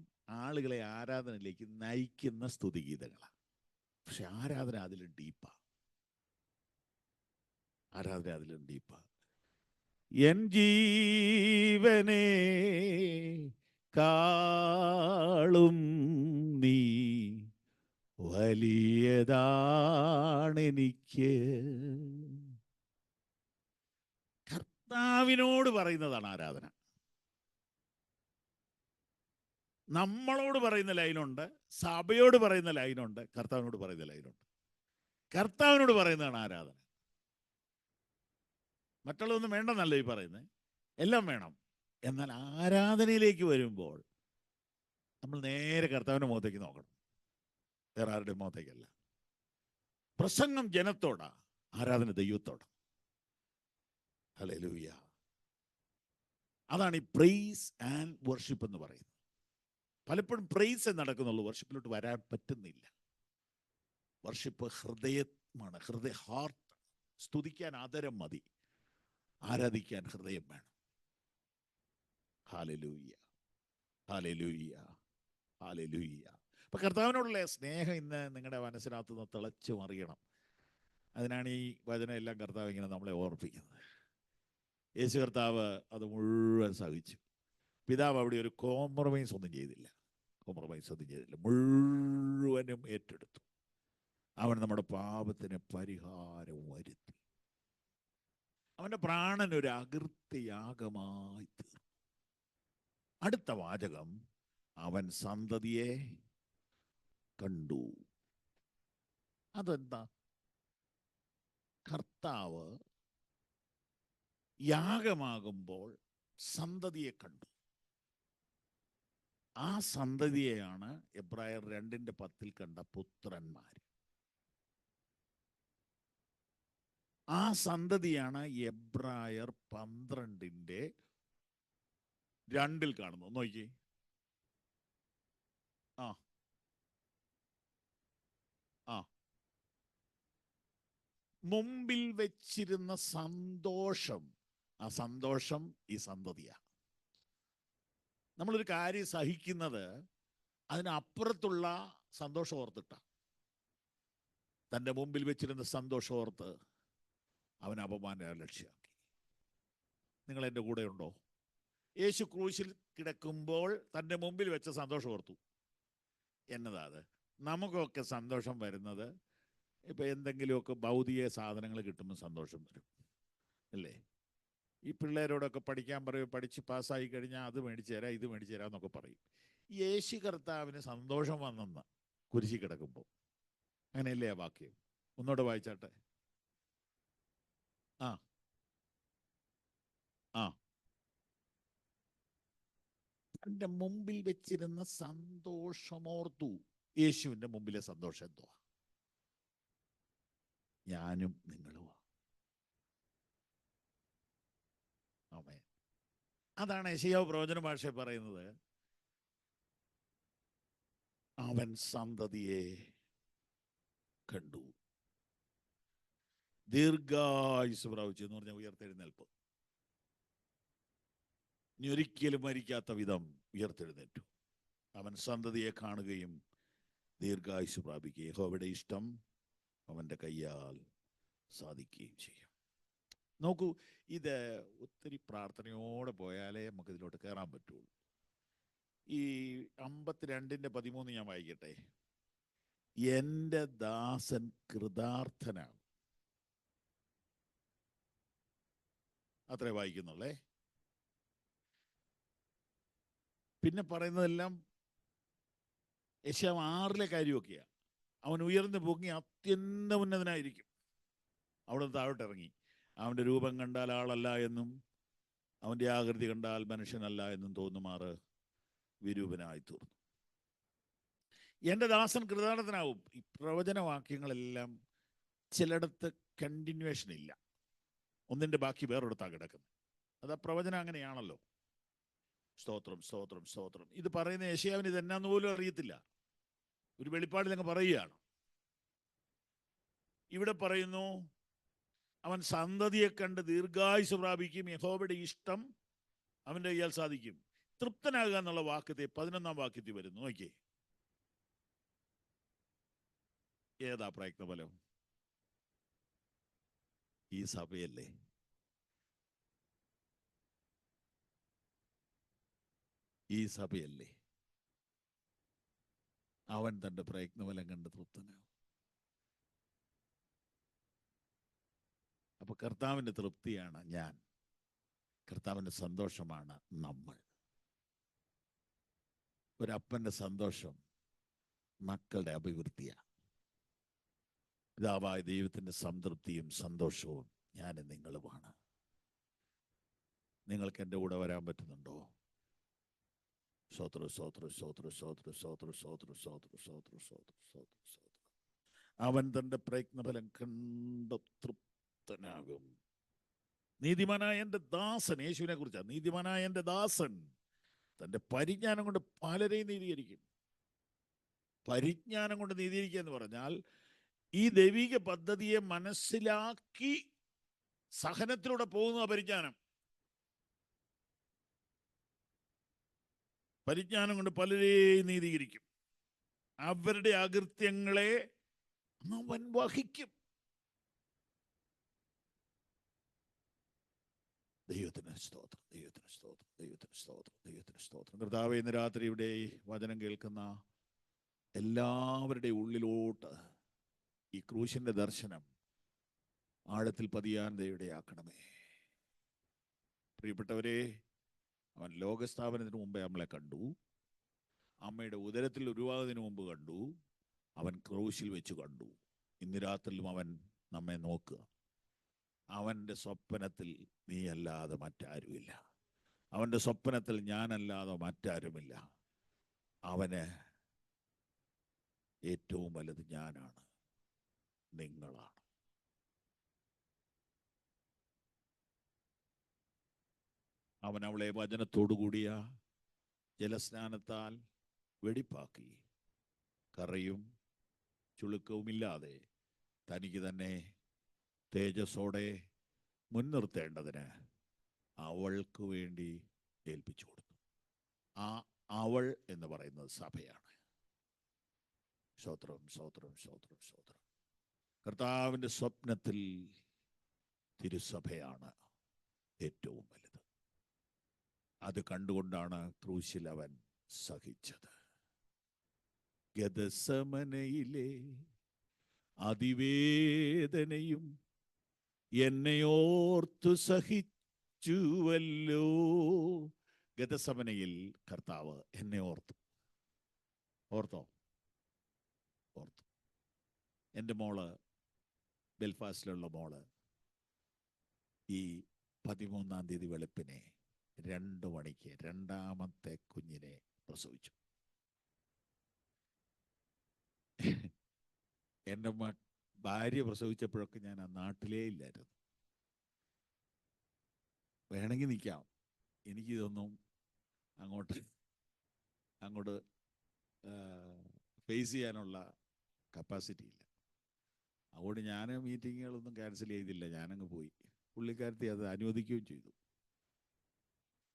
ആളുകളെ ആരാധനയിലേക്ക് നയിക്കുന്ന സ്തുതിഗീതങ്ങളാണ്. പക്ഷെ ആരാധന അതിലും ഡീപ്പാ. എൻ ജീവനെ കാളും നീ വലിയതാണെനിക്ക്. കർത്താവിനോട് പറയുന്നതാണ് ആരാധന. നമ്മളോട് പറയുന്ന ലൈനുണ്ട്, സഭയോട് പറയുന്ന ലൈനുണ്ട്, കർത്താവിനോട് പറയുന്ന ലൈനുണ്ട്. കർത്താവിനോട് പറയുന്നതാണ് ആരാധന. മറ്റുള്ളതൊന്നും വേണ്ടെന്നല്ല ഈ പറയുന്നത്, എല്ലാം വേണം. എന്നാൽ ആരാധനയിലേക്ക് വരുമ്പോൾ നമ്മൾ നേരെ കർത്താവിൻ്റെ മുഖത്തേക്ക് നോക്കണം, വേറെ ആരുടെ മുഖത്തേക്കല്ല. പ്രസംഗം ജനത്തോടാ, ആരാധന ദൈവത്തോടാ. ഹല്ലേലൂയ. അതാണ് ഈ പ്രൈസ് ആൻഡ് വർഷിപ്പ് എന്ന് പറയുന്നത്. പലപ്പോഴും പ്രൈസ് നടക്കുന്നുള്ളൂ, വർഷിപ്പിലോട്ട് വരാൻ പറ്റുന്നില്ല. വർഷിപ്പ് ഹൃദയമാണ്, ഹാർട്ട്. സ്തുതിക്കാൻ ആദരം മതി, ആരാധിക്കാൻ ഹൃദയം വേണം. Hallelujah, hallelujah, hallelujah. അപ്പൊ കർത്താവിനോടുള്ള സ്നേഹം ഇന്ന് നിങ്ങളുടെ മനസ്സിനകത്ത് നിന്ന് തിളച്ചു മറിയണം. അതിനാണ് ഈ വചനം എല്ലാം കർത്താവ് ഇങ്ങനെ നമ്മളെ ഓർപ്പിക്കുന്നത്. യേശു കർത്താവ് അത് മുഴുവൻ സഹിച്ചു. പിതാവ് അവിടെ ഒരു കോംപ്രമൈസ് ഒന്നും ചെയ്തില്ല, മുഴുവനും ഏറ്റെടുത്തു. അവൻ നമ്മുടെ പാപത്തിന് പരിഹാരം വരുത്തി. അവൻ്റെ പ്രാണൻ ഒരു അകൃത്യയാഗമായി തീർന്നു. അടുത്ത വാചകം, അവൻ സന്തതിയെ കണ്ടു. അതെന്താ? കർത്താവ് യാഗമാകുമ്പോൾ സന്തതിയെ കണ്ടു. ആ സന്തതിയെയാണ് എബ്രായർ 2:10 കണ്ട പുത്രന്മാർ. ആ സന്തതിയാണ് എബ്രായർ 12:2 കാണുന്നത്. നോക്കി. ആ ആ മുമ്പിൽ വെച്ചിരുന്ന സന്തോഷം, ആ സന്തോഷം ഈ സന്തതിയാണ്. നമ്മളൊരു കാര്യം സഹിക്കുന്നത് അതിനപ്പുറത്തുള്ള സന്തോഷം ഓർത്തിട്ടാണ്. തൻ്റെ മുമ്പിൽ വെച്ചിരുന്ന സന്തോഷം ഓർത്ത് അവൻ അപമാനം ലക്ഷ്യമാക്കി. നിങ്ങൾ എൻ്റെ കൂടെ ഉണ്ടോ? യേശു ക്രൂശിൽ കിടക്കുമ്പോൾ തൻ്റെ മുമ്പിൽ വെച്ച സന്തോഷം ഓർത്തു. എന്നതാ അത്? നമുക്കൊക്കെ സന്തോഷം വരുന്നത് ഇപ്പം എന്തെങ്കിലുമൊക്കെ ഭൗതിക സാധനങ്ങൾ കിട്ടുമ്പോൾ സന്തോഷം വരും, അല്ലേ? ഈ പിള്ളേരോടൊക്കെ പഠിക്കാൻ പറയും, പഠിച്ച് പാസ്സായി കഴിഞ്ഞാൽ അത് മേടിച്ചു തരാം, ഇത് മേടിച്ചു തരാം എന്നൊക്കെ പറയും. യേശു കർത്താവിന് സന്തോഷം വന്നെന്ന് കുരിശി കിടക്കുമ്പോൾ. അങ്ങനെയല്ലേ ആ വാക്യം? ഒന്നുകൂടെ വായിച്ചാട്ടെ. ആ ആ തൻ്റെ മുമ്പിൽ വെച്ചിരുന്ന സന്തോഷമോർത്തു. യേശുവിൻ്റെ മുമ്പിലെ സന്തോഷം എന്തുവാ? ഞാനും നിങ്ങളുമാ. ആമേൻ. അതാണ് യെശയ്യാവ് പ്രവചന ഭാഷ പറയുന്നത്. അവൻ സന്തതിയെ കണ്ടു. ദീർഘായുസ് പ്രാപിച്ചു എന്ന് പറഞ്ഞാൽ ഉയർത്തെഴുന്നേൽപ്പ്. ഇനി ഒരിക്കലും മരിക്കാത്ത വിധം ഉയർത്തെഴുന്നേറ്റു. അവൻ സന്തതിയെ കാണുകയും ദീർഘായുസ് പ്രാപിക്കുകയും യഹോവയുടെ ഇഷ്ടം അവൻ്റെ കയ്യാൽ സാധിക്കുകയും ചെയ്യും. നോക്കൂ, ഇത് ഒത്തിരി പ്രാർത്ഥനയോടെ പോയാലേ നമുക്ക് ഇതിലോട്ട് കയറാൻ പറ്റുള്ളൂ. ഈ 52:13 ഞാൻ വായിക്കട്ടെ. എൻ്റെ ദാസൻ കൃതാർത്ഥനാണ്. അത്രേ വായിക്കുന്നുള്ളേ. പിന്നെ പറയുന്നതെല്ലാം യെശയ്യാവ് 6 കാര്യമൊക്കെയാണ്. അവൻ ഉയർന്നു പൊങ്ങി അത്യന്തം ഉന്നതനായിരിക്കും. അവിടെ നിന്ന് താഴോട്ട് ഇറങ്ങി. അവൻ്റെ രൂപം കണ്ടാൽ ആളല്ല എന്നും അവൻ്റെ ആകൃതി കണ്ടാൽ മനുഷ്യനല്ല എന്നും തോന്നുമാറ് വിരൂപനായി തീർന്നു. എൻ്റെ ദാസൻ കൃതാർത്ഥനാവും. ഈ പ്രവചനവാക്യങ്ങളെല്ലാം ചിലയിടത്ത് കണ്ടിന്യൂവേഷൻ ഇല്ല, ഒന്നിൻ്റെ ബാക്കി വേറൊരിടത്താണ് കിടക്കുന്നത്. അത് പ്രവചനം അങ്ങനെയാണല്ലോ. സ്തോത്രം സ്തോത്രം സ്തോത്രം. ഇത് പറയുന്ന യെശയ്യാവിന് ഇതെന്നാന്ന് പോലും അറിയത്തില്ല. ഒരു വെളിപ്പാടിൽ അങ്ങ് പറയുകയാണ്. ഇവിടെ പറയുന്നു അവൻ സന്തതിയെ കണ്ട് ദീർഘായുസ് പ്രാപിക്കും, യഹോവയുടെ ഇഷ്ടം അവൻ്റെ കയ്യാൽ സാധിക്കും. തൃപ്തനാകുക എന്നുള്ള വാക്യത്തെ 11-ാം വാക്യത്തിൽ വരുന്നു. നോക്കിയേ, ഏതാ പ്രയത്നഫലം? ഈ സഭയല്ലേ? ഈ സഭയല്ലേ? അവൻ തൻ്റെ പ്രയത്നഫലം കണ്ട് തൃപ്തനാകും. അപ്പൊ കർത്താവിൻ്റെ തൃപ്തിയാണ് ഞാൻ, കർത്താവിൻ്റെ സന്തോഷമാണ് നമ്മൾ. ഒരപ്പൻ്റെ സന്തോഷം മക്കളുടെ അഭിവൃദ്ധിയാണ്. പിതാവായ ദൈവത്തിൻ്റെ സംതൃപ്തിയും സന്തോഷവും ഞാനും നിങ്ങളുമാണ്. നിങ്ങൾക്ക് എൻ്റെ കൂടെ വരാൻ പറ്റുന്നുണ്ടോ? സ്തോത്രം സ്തോത്രം സ്തോത്രം സ്തോത്രം സ്തോത്രം സ്തോത്രം സ്തോത്രം സ്തോത്രം സ്തോത്രം സ്തോത്രം സ്തോത്രം. അവൻ തൻ്റെ പ്രയത്നഫലം കണ്ട് തൃപ്തനാകും. നീതിമാനായ എൻ്റെ ദാസൻ, യേശുവിനെ കുറിച്ചാണ്. നീതിമാനായ എൻ്റെ ദാസൻ തൻ്റെ പരിജ്ഞാനം കൊണ്ട് പലരെയും നീതീകരിക്കും. പരിജ്ഞാനം കൊണ്ട് നീതീകരിക്കുക എന്ന് പറഞ്ഞാൽ ഈ ദൈവിക പദ്ധതിയെ മനസ്സിലാക്കി സഹനത്തിലൂടെ പോകുന്ന പരിജ്ഞാനം. പരിജ്ഞാനം കൊണ്ട് പലരെയും നീതീകരിക്കും. അവരുടെ അകൃത്യങ്ങളെ അവൻ വഹിക്കും. ദൈവത്തിന് സ്തോത്രം, ദൈവത്തിന് സ്തോത്രം, ദൈവത്തിന് സ്തോത്രം, ദൈവത്തിന് സ്തോത്രം. കർത്താവേ, ഇന്ന് രാത്രി ഇവിടെ വചനം കേൾക്കുന്ന എല്ലാവരുടെയും ഉള്ളിലോട്ട് ഈ ക്രൂശിന്റെ ദർശനം ആഴത്തിൽ പതിയാൻ ദൈവടയാക്കണമേ. പ്രിയപ്പെട്ടവരെ, അവൻ ലോകസ്ഥാപനത്തിന് മുമ്പേ നമ്മളെ കണ്ടു. അമ്മയുടെ ഉദരത്തിൽ ഉരുവാകുന്നതിന് മുമ്പ് കണ്ടു. അവൻ ക്രൂശിൽ വെച്ച് കണ്ടു. ഇന്ന് രാത്രിയിലും അവൻ നമ്മെ നോക്കുക. അവൻ്റെ സ്വപ്നത്തിൽ നീയല്ലാതെ മറ്റാരുമില്ല. അവൻ്റെ സ്വപ്നത്തിൽ ഞാനല്ലാതെ മറ്റാരുമില്ല. അവന് ഏറ്റവും വലുത് ഞാനാണ്, നിങ്ങളാണ്. അവൻ അവളെ വചനത്തോടുകൂടിയ ജലസ്നാനത്താൽ വെടിപ്പാക്കി, കറയും ചുളുക്കവുമില്ലാതെ തനിക്ക് തന്നെ തേജസ്സോടെ മുൻനിർത്തേണ്ടതിന് അവൾക്ക് വേണ്ടി ഏൽപ്പിച്ചു കൊടുത്തു. ആ അവൾ എന്ന് പറയുന്നത് സഭയാണ്. സ്തോത്രം, സ്തോത്രം, സ്തോത്രം, സ്തോത്രം. കർത്താവിൻ്റെ സ്വപ്നത്തിൽ തിരുസഭയാണ് ഏറ്റവും വലുത്. അത് കണ്ടുകൊണ്ടാണ് ക്രൂശിൽ അവൻ സഹിച്ചത്. ഗെത്സമനയിലെ അതിവേദനയും എന്നെയോർത്തു സഹിച്ചുവല്ലോ. ഗെത്സമനയിൽ കർത്താവ് എന്നെ ഓർത്തു. ഓർത്തോ? ഓർത്തു. എൻ്റെ മോള്, ബെൽഫാസ്റ്റിലുള്ള മോള്, ഈ 13-ാം തീയതി വെളുപ്പിനെ 2 മണിക്ക് രണ്ടാമത്തെ കുഞ്ഞിനെ പ്രസവിച്ചു. എൻ്റെ ഭാര്യ പ്രസവിച്ചപ്പോഴൊക്കെ ഞാൻ ആ നാട്ടിലേ ഇല്ലായിരുന്നു. വേണമെങ്കിൽ നിൽക്കാം, എനിക്കിതൊന്നും അങ്ങോട്ട് ഫേസ് ചെയ്യാനുള്ള കപ്പാസിറ്റി ഇല്ല. അതുകൊണ്ട് ഞാൻ മീറ്റിങ്ങുകളൊന്നും ക്യാൻസൽ ചെയ്തില്ല, ഞാനങ്ങ് പോയി. പുള്ളിക്കാരത്തി അത് അനുവദിക്കുകയും ചെയ്തു.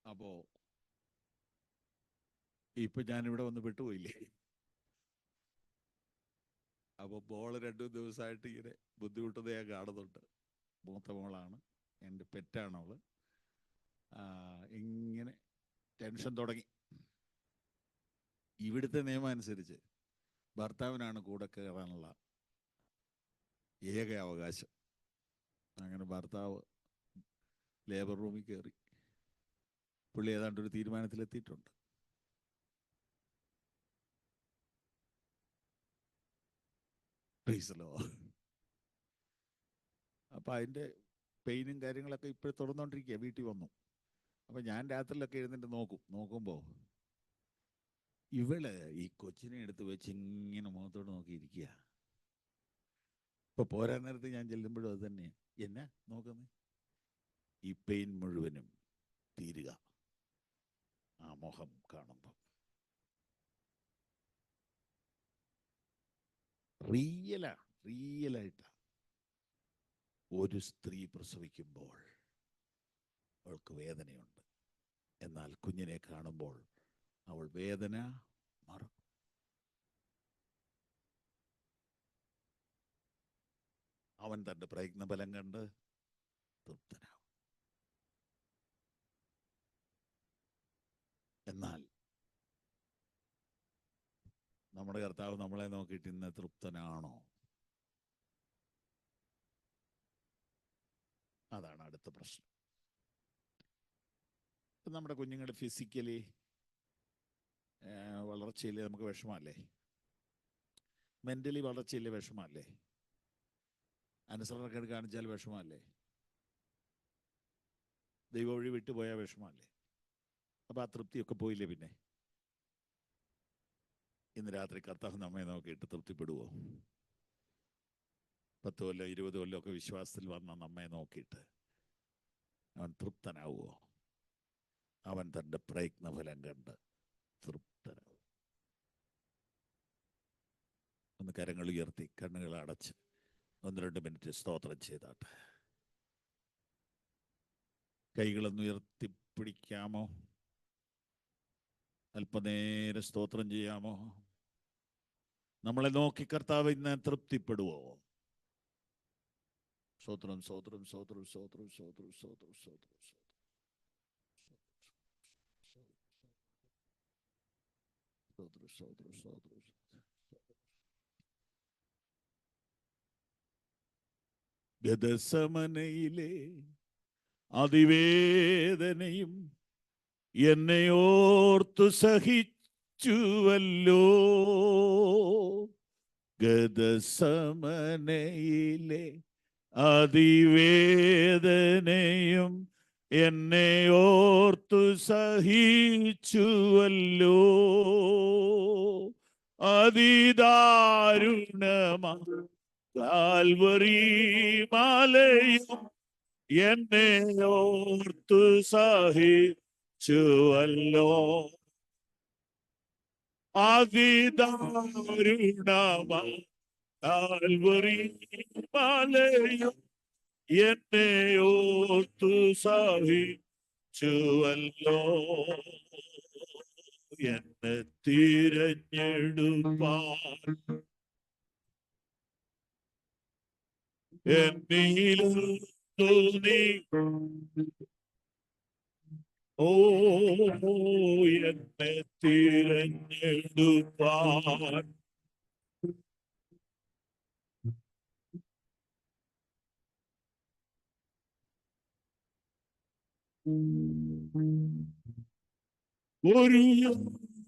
അപ്പോൾ ഇപ്പം ഞാനിവിടെ വന്ന് പെട്ടുപോയില്ലേ. അപ്പോൾ മോള് 2 ദിവസമായിട്ട് ഇങ്ങനെ ബുദ്ധിമുട്ടുന്നത് ഞാൻ കാണുന്നുണ്ട്. മൂത്ത മോളാണ്, എൻ്റെ പെറ്റാണവള്. ഇങ്ങനെ ടെൻഷൻ തുടങ്ങി. ഇവിടുത്തെ നിയമം അനുസരിച്ച് ഭർത്താവിനാണ് കൂടെ കയറാനുള്ള ഏക അവകാശം. അങ്ങനെ ഭർത്താവ് ലേബർ റൂമിൽ കയറി. പുള്ളി ഏതാണ്ടൊരു തീരുമാനത്തിലെത്തിയിട്ടുണ്ട്. അപ്പം അതിൻ്റെ പെയിനും കാര്യങ്ങളൊക്കെ ഇപ്പോഴും തുറന്നുകൊണ്ടിരിക്കുക. വീട്ടിൽ വന്നു. അപ്പം ഞാൻ രാത്രിയിലൊക്കെ എഴുന്നിട്ട് നോക്കുമ്പോൾ ഇവള് ഈ കൊച്ചിനെ എടുത്ത് വെച്ച് ഇങ്ങനെ മുഖത്തോട് നോക്കിയിരിക്കുക. ഇപ്പൊ പോരാൻ നേരത്ത് ഞാൻ ചെല്ലുമ്പോഴും അത് തന്നെയാണ്. എന്നാ നോക്കുന്നേ? ഈ പെയിൻ മുഴുവനും തീരുക ആ മുഖം കാണുമ്പോൾ. റിയലായിട്ട് ഒരു സ്ത്രീ പ്രസവിക്കുമ്പോൾ അവൾക്ക് വേദനയുണ്ട്. എന്നാൽ കുഞ്ഞിനെ കാണുമ്പോൾ അവൾ വേദന മറക്കും. അവൻ തൻ്റെ പ്രയത്നഫലം കണ്ട് തൃപ്തനാവും. എന്നാൽ നമ്മുടെ കർത്താവ് നമ്മളെ നോക്കിയിട്ട് ഇന്ന് തൃപ്തനാണോ? അതാണ് അടുത്ത പ്രശ്നം. നമ്മുടെ കുഞ്ഞുങ്ങളുടെ ഫിസിക്കലി വളർച്ചയിൽ നമുക്ക് വിഷമല്ലേ? മെൻ്റലി വളർച്ചയിൽ വിഷമല്ലേ? അനുസരണക്കേട് കാണിച്ചാൽ വിഷമല്ലേ? ദൈവവഴി വിട്ടുപോയാൽ വിഷമല്ലേ? അപ്പം ആ തൃപ്തിയൊക്കെ പോയില്ലേ? പിന്നെ ഇന്ന് രാത്രി കർത്താവ് നമ്മെ നോക്കിയിട്ട് തൃപ്തിപ്പെടുവോ? 10 കൊല്ലം 20 കൊല്ലമൊക്കെ വിശ്വാസത്തിൽ വന്ന നമ്മെ നോക്കിയിട്ട് അവൻ തൃപ്തനാവുമോ? അവൻ തൻ്റെ പ്രയത്നഫലം കണ്ട് തൃപ്തനാവും. ഒന്ന് കരങ്ങൾ ഉയർത്തി കണ്ണുകൾ അടച്ച് 1-2 മിനിറ്റ് സ്തോത്രം ചെയ്താട്ടെ. കൈകളൊന്ന് ഉയർത്തിപ്പിടിക്കാമോ? അല്പനേരം സ്തോത്രം ചെയ്യാമോ? നമ്മളെ നോക്കി കർത്താവ് ഇന്ന് തൃപ്തിപ്പെടുവോ? സ്തോത്രം, സ്തോത്രം, സ്തോത്രം, സ്തോത്രം, സ്തോത്രം, സ്തോത്രം, സ്തോത്രം, സ്തോത്രം, സ്തോത്രം, സ്തോത്രം. ഗെത്സമനയിലെ അതിവേദനയും എന്നെയോർത്തു സഹിച്ചുവല്ലോ. ഗദസമനയിലെ അതിവേദനയും എന്നെ ഓർത്തു സഹിച്ചുവല്ലോ. അതിദാരുണമാ കാൽവരി മലയും എന്നെ ഓർത്തു സഹിച്ചുവല്ലോ. അതിദാരുണമാ കാൽവരി മലയും എന്നെ ഓർത്തു സഹിച്ചുവല്ലോ. എന്നെ തിരഞ്ഞെടുപ്പാൻ എന്നിലും നീ എന്നെ തിരഞ്ഞെടുപ്പാൻ ഒരു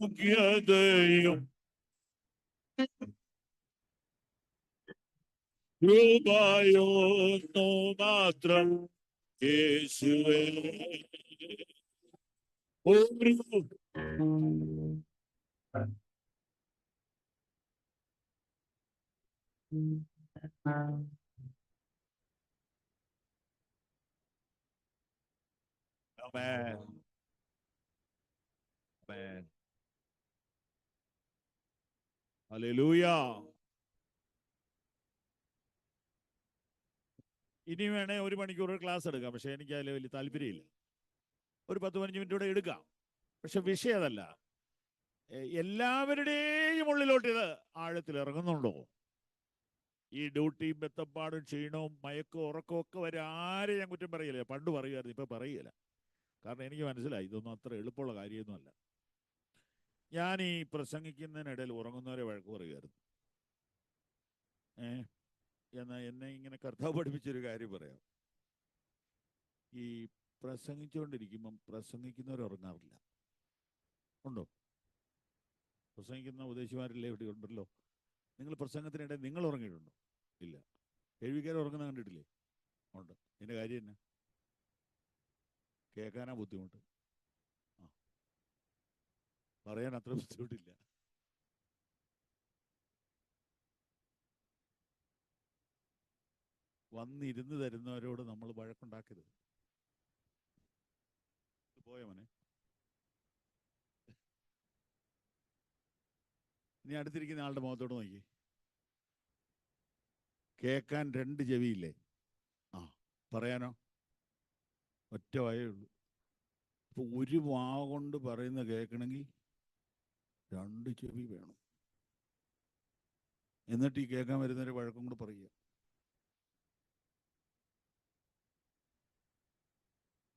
യോഗ്യതയും കൃപയൊന്നു മാത്രം യേശുവേ. ഒരു Amen. Amen. Hallelujah. ഇനി വേണേ 1 മണിക്കൂർ ക്ലാസ് എടുക്കാം, പക്ഷെ എനിക്ക് അതിൽ വലിയ താല്പര്യമില്ല. ഒരു 10-15 മിനിറ്റ് കൂടെ എടുക്കാം. പക്ഷെ വിഷയം അതല്ല. എല്ലാവരുടെയും ഉള്ളിലോട്ട് ഇത് ആഴത്തിൽ ഇറങ്ങുന്നുണ്ടോ? ഈ ഡ്യൂട്ടിയും ബെത്തപ്പാടും ക്ഷീണവും മയക്കവും ഉറക്കവും ഒക്കെ വരെ ആരെയും ഞാൻ കുറ്റം പറയില്ല. പണ്ട് പറയുമായിരുന്നു, ഇപ്പം പറയില്ല. കാരണം എനിക്ക് മനസ്സിലായി ഇതൊന്നും അത്ര എളുപ്പമുള്ള കാര്യമൊന്നുമല്ല. ഞാൻ ഈ പ്രസംഗിക്കുന്നതിനിടയിൽ ഉറങ്ങുന്നവരെ വഴക്ക് പറയുമായിരുന്നു. എന്നാൽ എന്നെ ഇങ്ങനെ കർത്താവ് പഠിപ്പിച്ചൊരു കാര്യം പറയാം. ഈ പ്രസംഗിച്ചുകൊണ്ടിരിക്കുമ്പം പ്രസംഗിക്കുന്നവർ ഉറങ്ങാറില്ല. ഉണ്ടോ? പ്രസംഗിക്കുന്ന ഉപദേശിമാരില്ലേ ഇവിടെ ഉണ്ടല്ലോ. നിങ്ങൾ പ്രസംഗത്തിനിടയിൽ നിങ്ങൾ ഉറങ്ങിയിട്ടുണ്ടോ? ഇല്ല. കേൾവിക്കാർ ഉറങ്ങുന്ന കണ്ടിട്ടില്ലേ? ഉണ്ട്. ഇതിൻ്റെ കാര്യം തന്നെ കേൾക്കാനാ ബുദ്ധിമുട്ട്. പറയാൻ അത്ര ബുദ്ധിമുട്ടില്ല. വന്നിരുന്ന് തരുന്നവരോട് നമ്മൾ വഴക്കുണ്ടാക്കരുത്. പോയ മോനെ, ഇനി അടുത്തിരിക്കുന്ന ആളുടെ മുഖത്തോട് നോക്കി. കേൾക്കാൻ 2 ചെവിയില്ലേ? പറയാനോ ഒറ്റ വായേ ഉള്ളൂ. ഇപ്പൊ ഒരു വാ കൊണ്ട് പറയുന്ന കേൾക്കണമെങ്കിൽ 2 ചെവി വേണം. എന്നിട്ട് ഈ കേൾക്കാൻ വരുന്നവരെ വഴക്കം കൂടെ പറയുക.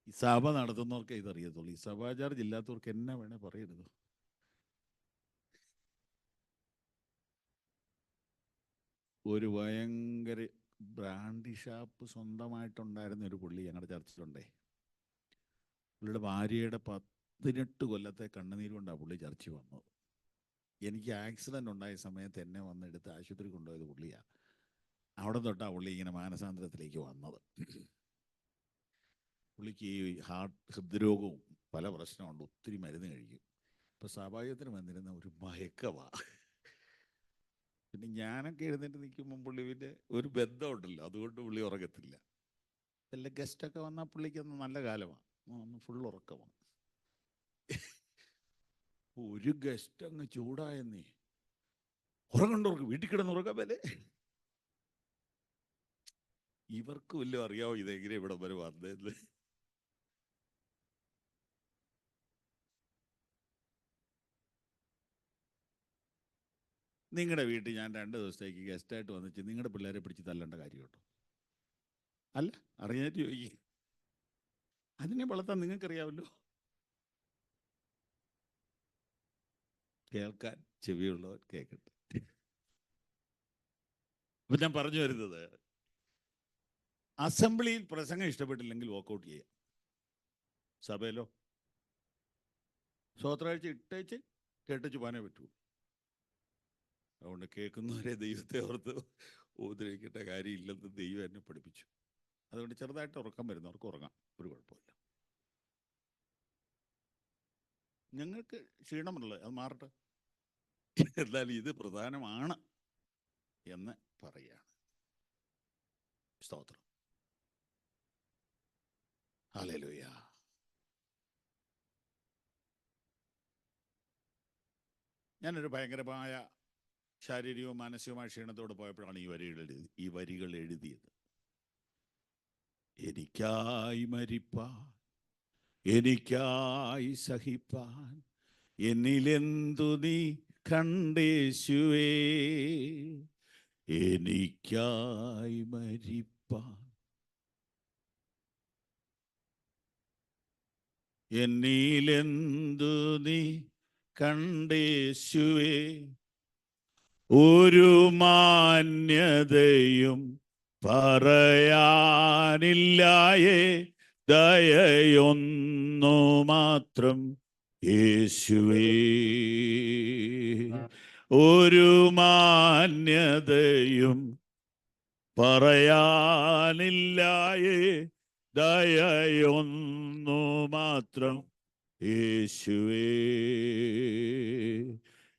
ഈ സഭ നടത്തുന്നവർക്ക് ഇതറിയത്തുള്ളൂ. ഈ സഭാചാർജ് ഇല്ലാത്തവർക്ക് എന്നാ വേണേ പറയരുത്. ഒരു ഭയങ്കര ബ്രാൻഡി ഷാപ്പ് സ്വന്തമായിട്ടുണ്ടായിരുന്ന ഒരു പുള്ളി ഞങ്ങളുടെ ചർച്ചിലുണ്ടേ. പുള്ളിയുടെ ഭാര്യയുടെ 18 കൊല്ലത്തെ കണ്ണുനീര് കൊണ്ടാണ് പുള്ളി ചർച്ചിൽ വന്നത്. എനിക്ക് ആക്സിഡൻ്റ് ഉണ്ടായ സമയത്ത് എന്നെ വന്നെടുത്ത് ആശുപത്രി കൊണ്ടുപോയത് പുള്ളിയാണ്. അവിടെ തൊട്ടാണ് പുള്ളി ഇങ്ങനെ മാനസാന്തരത്തിലേക്ക് വന്നത്. പുള്ളിക്ക് ഈ ഹൃദ്രോഗവും പല പ്രശ്നമുണ്ട്, ഒത്തിരി മരുന്ന് കഴിക്കും. ഇപ്പം സ്വാഭാവികത്തിന് വന്നിരുന്ന ഒരു മയക്കമാണ്. പിന്നെ ഞാനൊക്കെ എഴുന്നേറ്റ് നിൽക്കുമ്പം പുള്ളിൻ്റെ ഒരു ബന്ധമുണ്ടല്ലോ, അതുകൊണ്ട് പുള്ളി ഉറങ്ങത്തില്ല. വല്ല ഗസ്റ്റൊക്കെ വന്നാൽ പുള്ളിക്കൊന്ന് നല്ല കാലമാണ്, ഫുൾ ഉറക്കമാണ്. ഒരു ഗസ്റ്റ് അങ്ങ് ചൂടായെന്നേ, ഉറങ്ങണ്ടവർക്ക് വീട്ടിൽ കിടന്ന് ഉറങ്ങാൻ പോലെ. ഇവർക്ക് വല്ലതും അറിയാവോ ഇതെങ്ങനെ ഇവിടെ വരെ വന്നതെന്ന്? നിങ്ങളുടെ വീട്ടിൽ ഞാൻ 2 ദിവസത്തേക്ക് ഗസ്റ്റായിട്ട് വന്നിട്ട് നിങ്ങളുടെ പിള്ളേരെ പിടിച്ച് തല്ലേണ്ട കാര്യമുണ്ടോ? അല്ല, അറിയാനായിട്ട് ചോദിക്കും. അതിനെ വളർത്താൻ നിങ്ങൾക്കറിയാമല്ലോ. കേൾക്കാൻ ചെവിയുള്ളവർ കേൾക്കട്ടെ. അപ്പം ഞാൻ പറഞ്ഞു വരുന്നത്, അസംബ്ലിയിൽ പ്രസംഗം ഇഷ്ടപ്പെട്ടില്ലെങ്കിൽ വോക്കൗട്ട് ചെയ്യാം. സഭയിലോ സ്വോത്രാഴ്ച ഇട്ടേച്ച് കേട്ടേച്ച് പോകാനേ പറ്റൂ. അതുകൊണ്ട് കേൾക്കുന്നവരെ ദൈവത്തെ ഓർത്ത് ഉപദ്രവിക്കേണ്ട കാര്യമില്ലെന്ന് ദൈവം എന്നെ പഠിപ്പിച്ചു. അതുകൊണ്ട് ചെറുതായിട്ട് ഉറക്കം വരുന്നവർക്ക് ഉറങ്ങാം, ഒരു കുഴപ്പമില്ല. ഞങ്ങൾക്ക് ക്ഷീണമുള്ളത് അത് മാറട്ടെ, എന്നാൽ ഇത് പ്രധാനമാണ് എന്ന് പറയാണ്. സ്തോത്രം. ഹല്ലേലൂയ. ഞാനൊരു ഭയങ്കരമായ ശാരീരികവും മാനസികവുമായ ക്ഷീണത്തോട് പോയപ്പോഴാണ് ഈ വരികൾ എഴുതിയത്. എനിക്കായി മരിപ്പാൻ, എനിക്കായി സഹിപ്പാൻ, എന്നിലെന്തു നീ കണ്ടേശുവേ. എനിക്കായി മരിപ്പാൻ, എന്നിലെന്തു നീ കണ്ടേശുവേ. ഒരു മാന്യതയും പറയാനില്ലായേ, ദയയൊന്നു മാത്രം യേശുവേ. ഒരു മാന്യതയും പറയാനില്ലായേ, ദയയൊന്നു മാത്രം യേശുവേ.